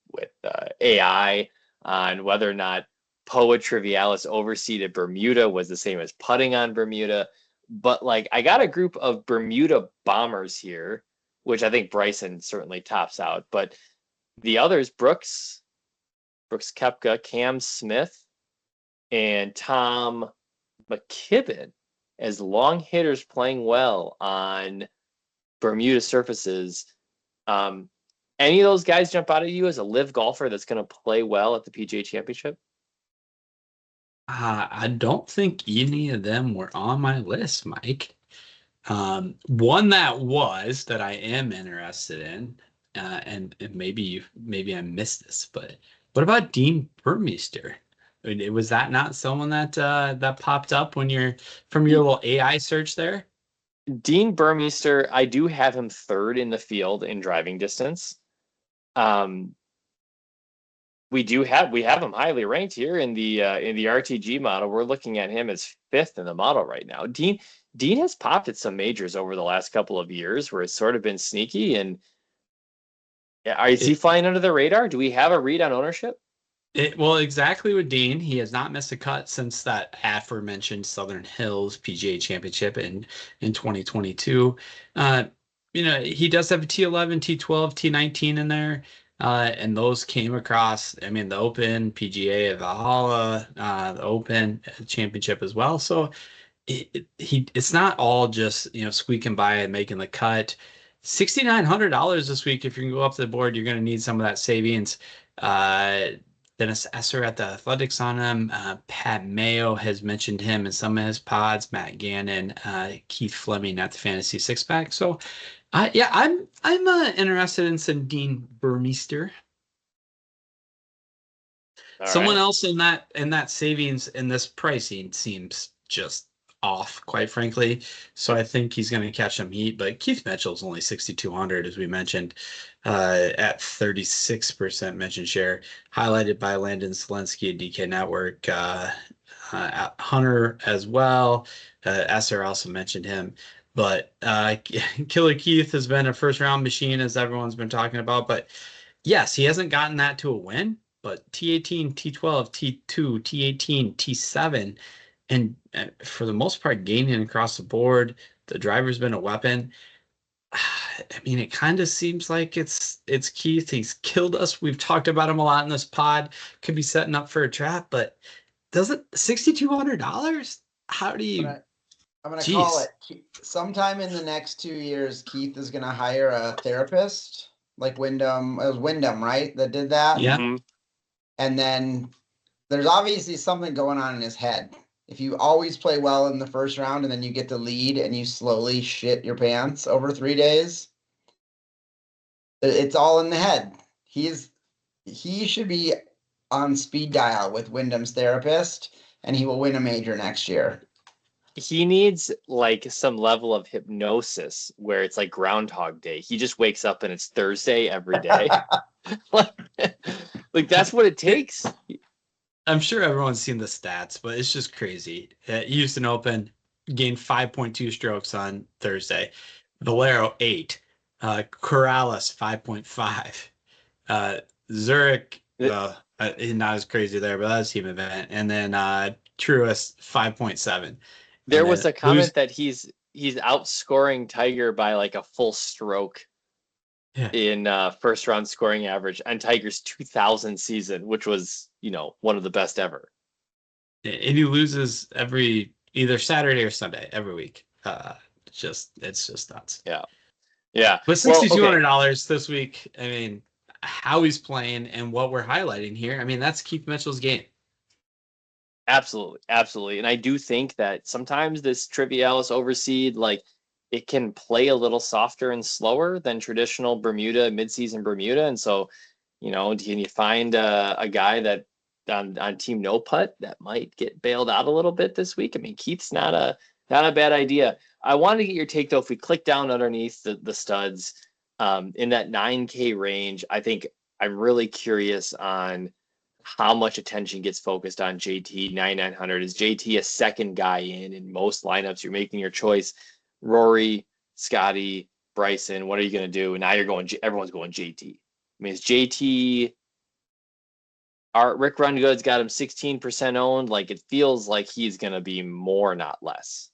S1: AI on whether or not Poa Trivialis overseeded Bermuda was the same as putting on Bermuda. But like, I got a group of Bermuda bombers here, which I think Bryson certainly tops out. But the others, Brooks Koepka, Cam Smith, and Tom McKibben, as long hitters playing well on Bermuda surfaces. Any of those guys jump out at you as a live golfer that's going to play well at the PGA Championship?
S2: I don't think any of them were on my list, Mike. One that I am interested in, and maybe I missed this, but what about Dean Burmeister? Was that not someone that popped up when you're from your little AI search there?
S1: Dean Burmeister, I do have him third in the field in driving distance. We have him highly ranked here in the RTG model. We're looking at him as fifth in the model right now. Dean has popped at some majors over the last couple of years where it's sort of been sneaky. And is he flying under the radar? Do we have a read on ownership?
S2: Well, exactly with Dean, he has not missed a cut since that aforementioned Southern Hills PGA Championship in 2022. He does have a T11, T12, T19 in there. And those came across, the Open, PGA, Valhalla, the Open Championship as well. So it's not all just, squeaking by and making the cut. $6,900 this week. If you can go up to the board, you're going to need some of that savings. Dennis Esser at the Athletics on him. Pat Mayo has mentioned him in some of his pods. Matt Gannon, Keith Fleming at the Fantasy Six Pack. So, I'm interested in some Dean Burmeister. Someone else in that savings and this pricing seems just off, quite frankly. So I think he's going to catch some heat. But Keith Mitchell's only 6,200, as we mentioned, at 36% mention share, highlighted by Landon Selensky at DK Network. Hunter as well. Esser also mentioned him. But Killer Keith has been a first-round machine, as everyone's been talking about. But yes, he hasn't gotten that to a win. But T18, T12, T2, T18, T7, and for the most part, gaining across the board. The driver's been a weapon. It kind of seems like it's Keith. He's killed us. We've talked about him a lot in this pod. Could be setting up for a trap, but doesn't $6,200? How do you?
S3: I'm going to call it. Sometime in the next 2 years, Keith is going to hire a therapist, like Wyndham. It was Wyndham, right, that did that?
S2: Yeah.
S1: Mm-hmm.
S3: And then there's obviously something going on in his head. If you always play well in the first round and then you get the lead and you slowly shit your pants over 3 days, it's all in the head. He should be on speed dial with Wyndham's therapist, and he will win a major next year.
S1: He needs like some level of hypnosis where it's like Groundhog Day. He just wakes up and it's Thursday every day. like that's what it takes.
S2: I'm sure everyone's seen the stats, but it's just crazy. Houston Open gained 5.2 strokes on Thursday. Valero 8. Corrales 5.5. Zurich, not as crazy there, but that was a team event. And then Truist 5.7.
S1: There was a comment that he's outscoring Tiger by like a full stroke. in first round scoring average on Tiger's 2000 season, which was, one of the best ever.
S2: And he loses either Saturday or Sunday every week. It's just nuts.
S1: Yeah.
S2: But $6,200 this week. I mean, how he's playing and what we're highlighting here. I mean, that's Keith Mitchell's game.
S1: Absolutely. And I do think that sometimes this Trivialis overseed, like, it can play a little softer and slower than traditional Bermuda, midseason Bermuda. And so, can you find a guy that on Team No Putt that might get bailed out a little bit this week? I mean, Keith's not a bad idea. I wanted to get your take, though. If we click down underneath the studs in that 9K range, I think I'm really curious on how much attention gets focused on JT 9,900. Is JT a second guy in most lineups? You're making your choice. Rory, Scotty, Bryson, what are you going to do? And now everyone's going JT. I mean, is JT... Rick Rungood's got him 16% owned. Like, it feels like he's going to be more, not less.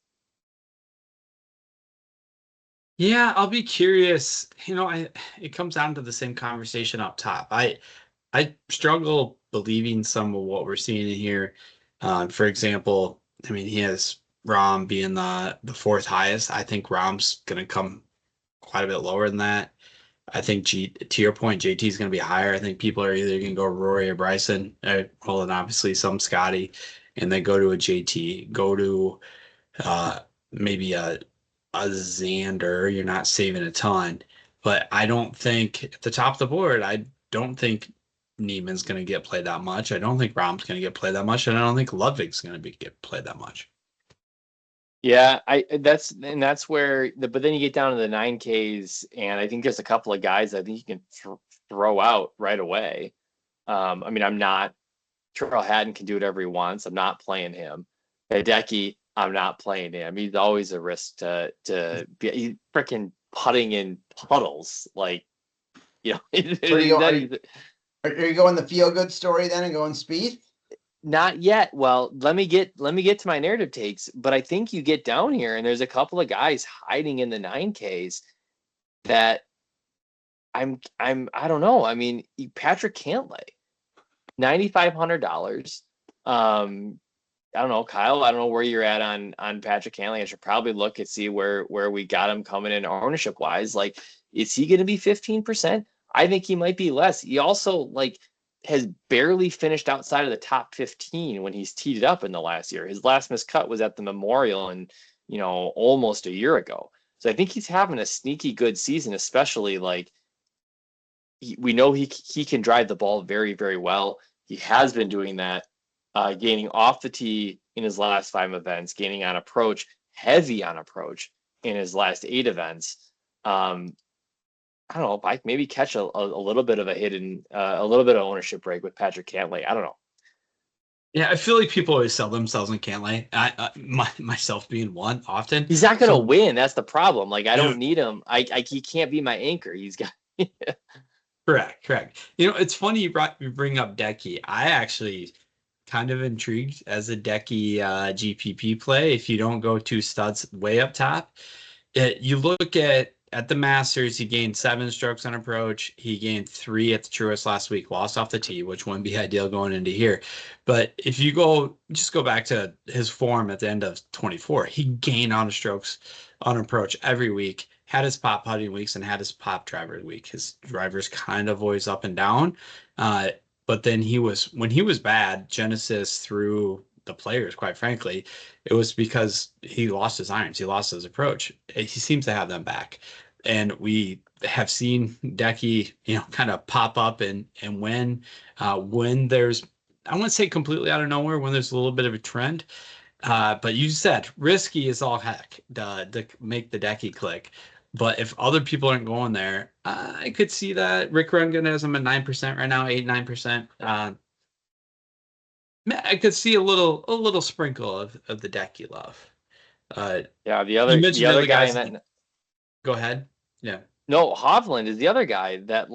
S2: Yeah, I'll be curious. It comes down to the same conversation up top. I struggle believing some of what we're seeing in here. For example, I mean, he has Rahm being the fourth highest. I think Rahm's going to come quite a bit lower than that. I think to your point, JT is going to be higher. I think people are either going to go Rory or Bryson, and obviously some Scotty, and then go to a JT, go to maybe a Xander. You're not saving a ton, but I don't think at the top of the board, I don't think Neiman's going to get played that much. I don't think Rahm's going to get played that much, and I don't think Ludwig's going to get played that much.
S1: Yeah, that's where but then you get down to the 9Ks, and I think there's a couple of guys I think you can throw out right away. I mean, I'm not. Charles Hatton can do whatever he wants. I'm not playing him. Hideki, I'm not playing him. He's always a risk to be freaking putting in puddles. Like,
S3: Are you going the feel good story then and going Spieth?
S1: Not yet. Well, let me get to my narrative takes, but I think you get down here and there's a couple of guys hiding in the 9Ks that I don't know. I mean, Patrick Cantlay, $9,500. I don't know, Kyle. I don't know where you're at on Patrick Cantlay. I should probably look and see where we got him coming in ownership wise. Like, is he going to be 15%? I think he might be less. He also has barely finished outside of the top 15 when he's teed it up in the last year. His last missed cut was at the Memorial and, almost a year ago. So I think he's having a sneaky good season, especially we know he can drive the ball very, very well. He has been doing that, gaining off the tee in his last 5 events, gaining on approach, heavy on approach in his last 8 events. I don't know if I maybe catch a little bit of a hidden, a little bit of ownership break with Patrick Cantlay. I don't know.
S2: Yeah, I feel like people always sell themselves in Cantlay. Myself being one often.
S1: He's not going to win. That's the problem. I don't need him. He can't be my anchor. He's got.
S2: Correct. It's funny you bring up Decky. I actually kind of intrigued as a Decky GPP play. If you don't go 2 studs way up top, you look at the Masters, he gained 7 strokes on approach. He gained 3 at the Truist last week, lost off the tee, which wouldn't be ideal going into here. But if you go back to his form at the end of 24, he gained on strokes on approach every week, had his pop putting weeks and had his pop driver week. His driver's kind of always up and down. But then when he was bad, Genesis through the Players, quite frankly, it was because he lost his irons, he lost his approach. He seems to have them back, and we have seen Decky, kind of pop up and when there's, I wouldn't say completely out of nowhere, when there's a little bit of a trend. But you said risky is all heck to make the Decky click. But if other people aren't going there, I could see that. Rick Rungan has him at 9% right now, 8-9%. I could see a little sprinkle of the Decky love.
S1: Yeah, the other guy in that.
S2: Go ahead. Yeah.
S1: No, Hovland is the other guy that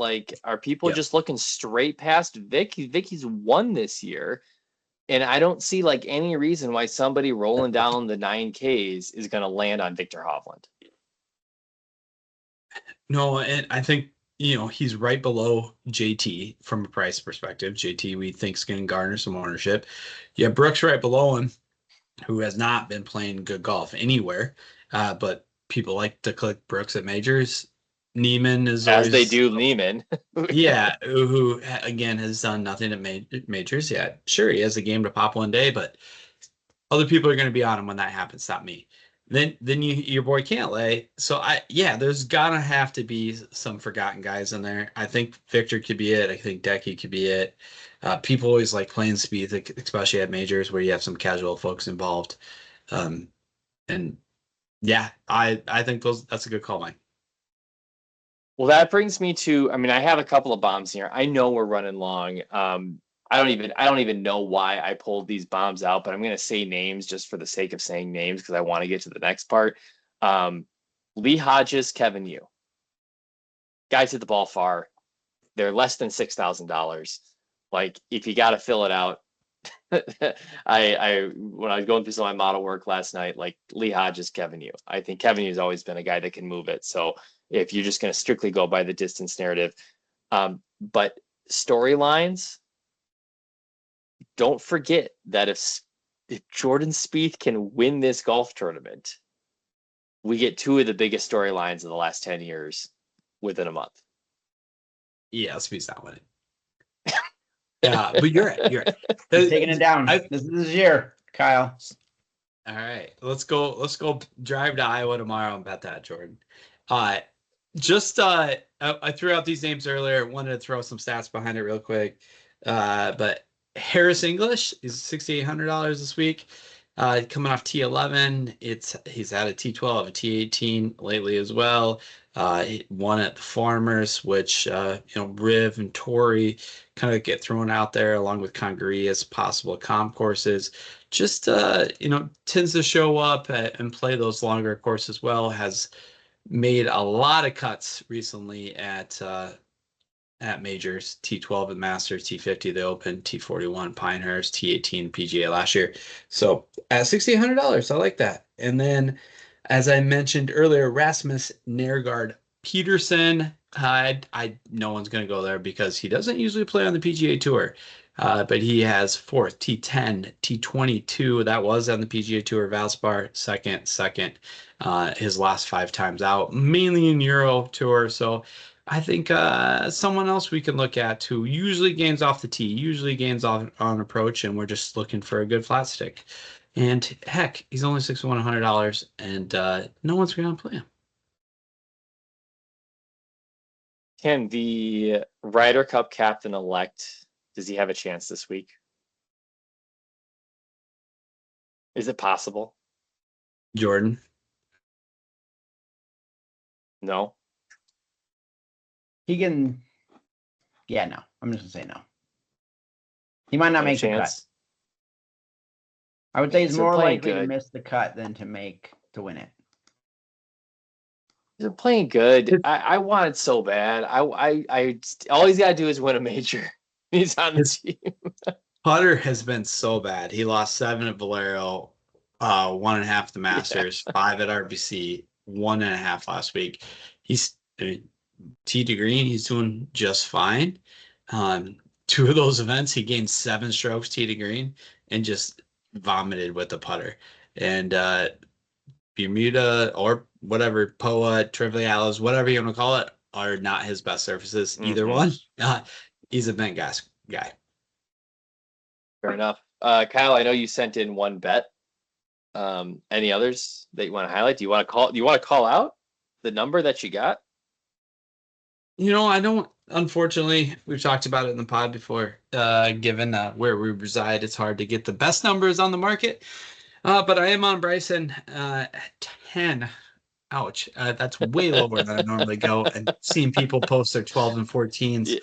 S1: are people just looking straight past Vic? Vicky's won this year, and I don't see any reason why somebody rolling down the 9Ks is going to land on Victor Hovland.
S2: No, and I think he's right below JT from a price perspective. JT, we think, is going to garner some ownership. Yeah, Brooks right below him, who has not been playing good golf anywhere, but people like to click Brooks at majors. Neiman is
S1: as
S2: always,
S1: they do Neiman.
S2: yeah, who again has done nothing at majors yet. Sure, he has a game to pop one day, but other people are going to be on him when that happens, not me. Then your boy Cantlay. So there's gotta have to be some forgotten guys in there. I think Victor could be it. I think Decky could be it. People always like playing Spieth, especially at majors where you have some casual folks involved. And yeah, I think that's a good call, Mike.
S1: Well, that brings me to, I mean, I have a couple of bombs here. I know we're running long. I don't even know why I pulled these bombs out, but I'm going to say names just for the sake of saying names because I want to get to the next part. Lee Hodges, Kevin Yu. Guys hit the ball far. They're less than $6,000. Like, if you got to fill it out, I when I was going through some of my model work last night, like Lee Hodges, Kevin Yu. I think Kevin Yu's always been a guy that can move it. So if you're just going to strictly go by the distance narrative, but storylines, don't forget that if Jordan Spieth can win this golf tournament, we get two of the biggest storylines of the last 10 years within a month.
S2: Yeah, Spieth's not winning. Yeah, but you're right.
S3: He's taking it down. This is his year, Kyle.
S2: All right, let's go drive to Iowa tomorrow and bet that, Jordan. I threw out these names earlier. Wanted to throw some stats behind it real quick. But Harris English is $6,800 this week. Coming off T11, he's had a T12, a T18 lately as well. He won at the Farmers, which Riv and Torrey kind of get thrown out there along with Congaree as possible comp courses. Just tends to show up and play those longer courses well. Has made a lot of cuts recently at majors, T12 at Masters, T50 the Open, T41 Pinehurst, T18 PGA last year. So at $6,800, I like that. And then, as I mentioned earlier, Rasmus Nergard Peterson. No one's going to go there because he doesn't usually play on the PGA Tour. But he has fourth, T10, T22. That was on the PGA Tour. Valspar, second. His last 5 times out, mainly in Euro Tour. So I think someone else we can look at who usually gains off the tee, usually gains on approach, and we're just looking for a good flat stick. And heck, he's only $6,100, and no one's going to play him.
S1: Can the Ryder Cup captain-elect, does he have a chance this week? Is it possible?
S2: Jordan?
S1: No.
S3: He can. Yeah, no. I'm just gonna say no. He might not make the cut. I would say he's more likely to miss the cut than to win it.
S1: He's playing good. I want it so bad. I all he's got to do is win a major. He's on the team.
S2: Putter has been so bad. He lost 7 at Valero, 1.5 at the Masters, 5 at RBC, 1.5 last week. He's tee to green. He's doing just fine. 2 of those events, he gained 7 strokes tee to green and just vomited with the putter. And Bermuda or whatever, POA, Trivialis, whatever you want to call it, are not his best surfaces. Either one. He's a bent guy.
S1: Fair enough. Kyle, I know you sent in one bet. Any others that you want to highlight? Do you want to call out the number that you got?
S2: I don't. Unfortunately, we've talked about it in the pod before. Given where we reside, it's hard to get the best numbers on the market. But I am on Bryson at 10. Ouch. That's way lower than I normally go. And seeing people post their 12 and 14s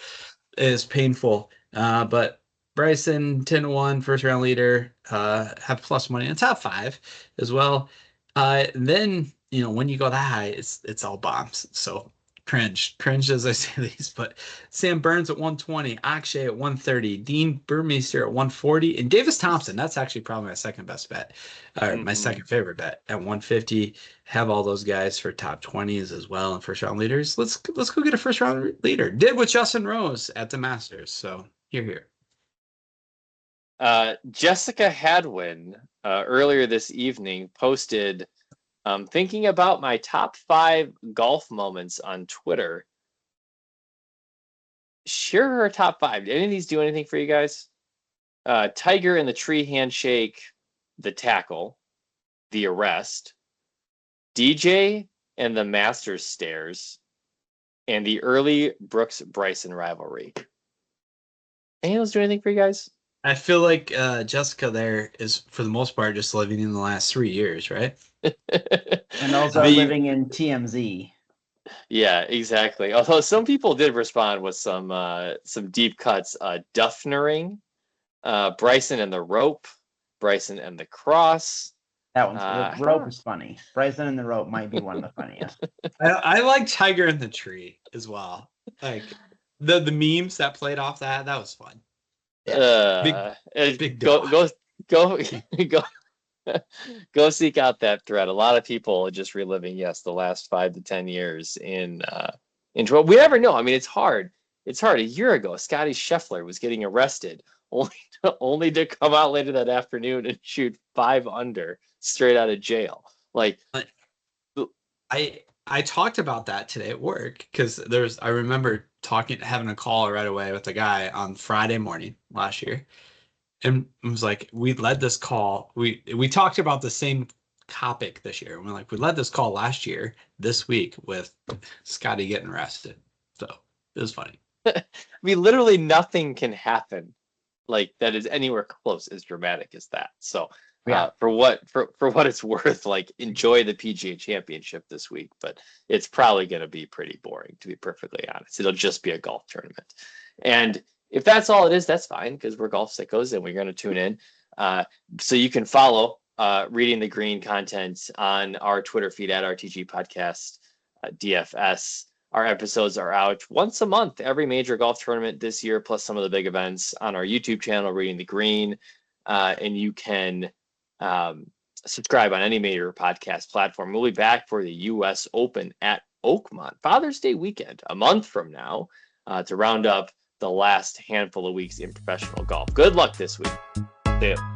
S2: is painful. But Bryson, 10-1, first round leader, have plus money in top 5 as well. Then, when you go that high, it's all bombs. So cringe as I say these, but Sam Burns at 120, Akshay at 130, Dean Burmeister at 140, and Davis Thompson. That's actually probably my second best bet, or my second favorite bet at 150. Have all those guys for top 20s as well and first round leaders. Let's go get a first round leader. Did with Justin Rose at the Masters. So here.
S1: Jessica Hadwin earlier this evening posted. Thinking about my top 5 golf moments on Twitter. Share her top 5. Did any of these do anything for you guys? Tiger in the tree handshake, the tackle, the arrest, DJ and the Masters stairs, and the early Brooks-Bryson rivalry. Any of those do anything for you guys?
S2: I feel like Jessica there is, for the most part, just living in the last 3 years, right?
S3: And also living in TMZ.
S1: Yeah, exactly. Although some people did respond with some deep cuts. Duffnering, Bryson and the rope, Bryson and the cross.
S3: That one's the rope is funny. Bryson and the rope might be one of the funniest.
S2: I like Tiger in the tree as well. Like the memes that played off that was fun.
S1: Big go go seek out that thread. A lot of people are just reliving, the last 5 to 10 years in 12. We never know. I mean, it's hard. A year ago, Scotty Scheffler was getting arrested only to come out later that afternoon and shoot 5 under straight out of jail. Like,
S2: I talked about that today at work because I remember having a call right away with a guy on Friday morning last year. And it was like, we led this call. We talked about the same topic this year. And we're like, we led this call last year, this week, with Scotty getting arrested. So it was funny.
S1: I mean, literally nothing can happen like that is anywhere close as dramatic as that. So for what it's worth, like, enjoy the PGA Championship this week. But it's probably going to be pretty boring, to be perfectly honest. It'll just be a golf tournament. And if that's all it is, that's fine, because we're golf sickos and we're going to tune in. So you can follow Reading the Green content on our Twitter feed at RTG Podcast DFS. Our episodes are out once a month, every major golf tournament this year, plus some of the big events on our YouTube channel, Reading the Green. And you can subscribe on any major podcast platform. We'll be back for the U.S. Open at Oakmont, Father's Day weekend, a month from now, to round up the last handful of weeks in professional golf. Good luck this week. See ya.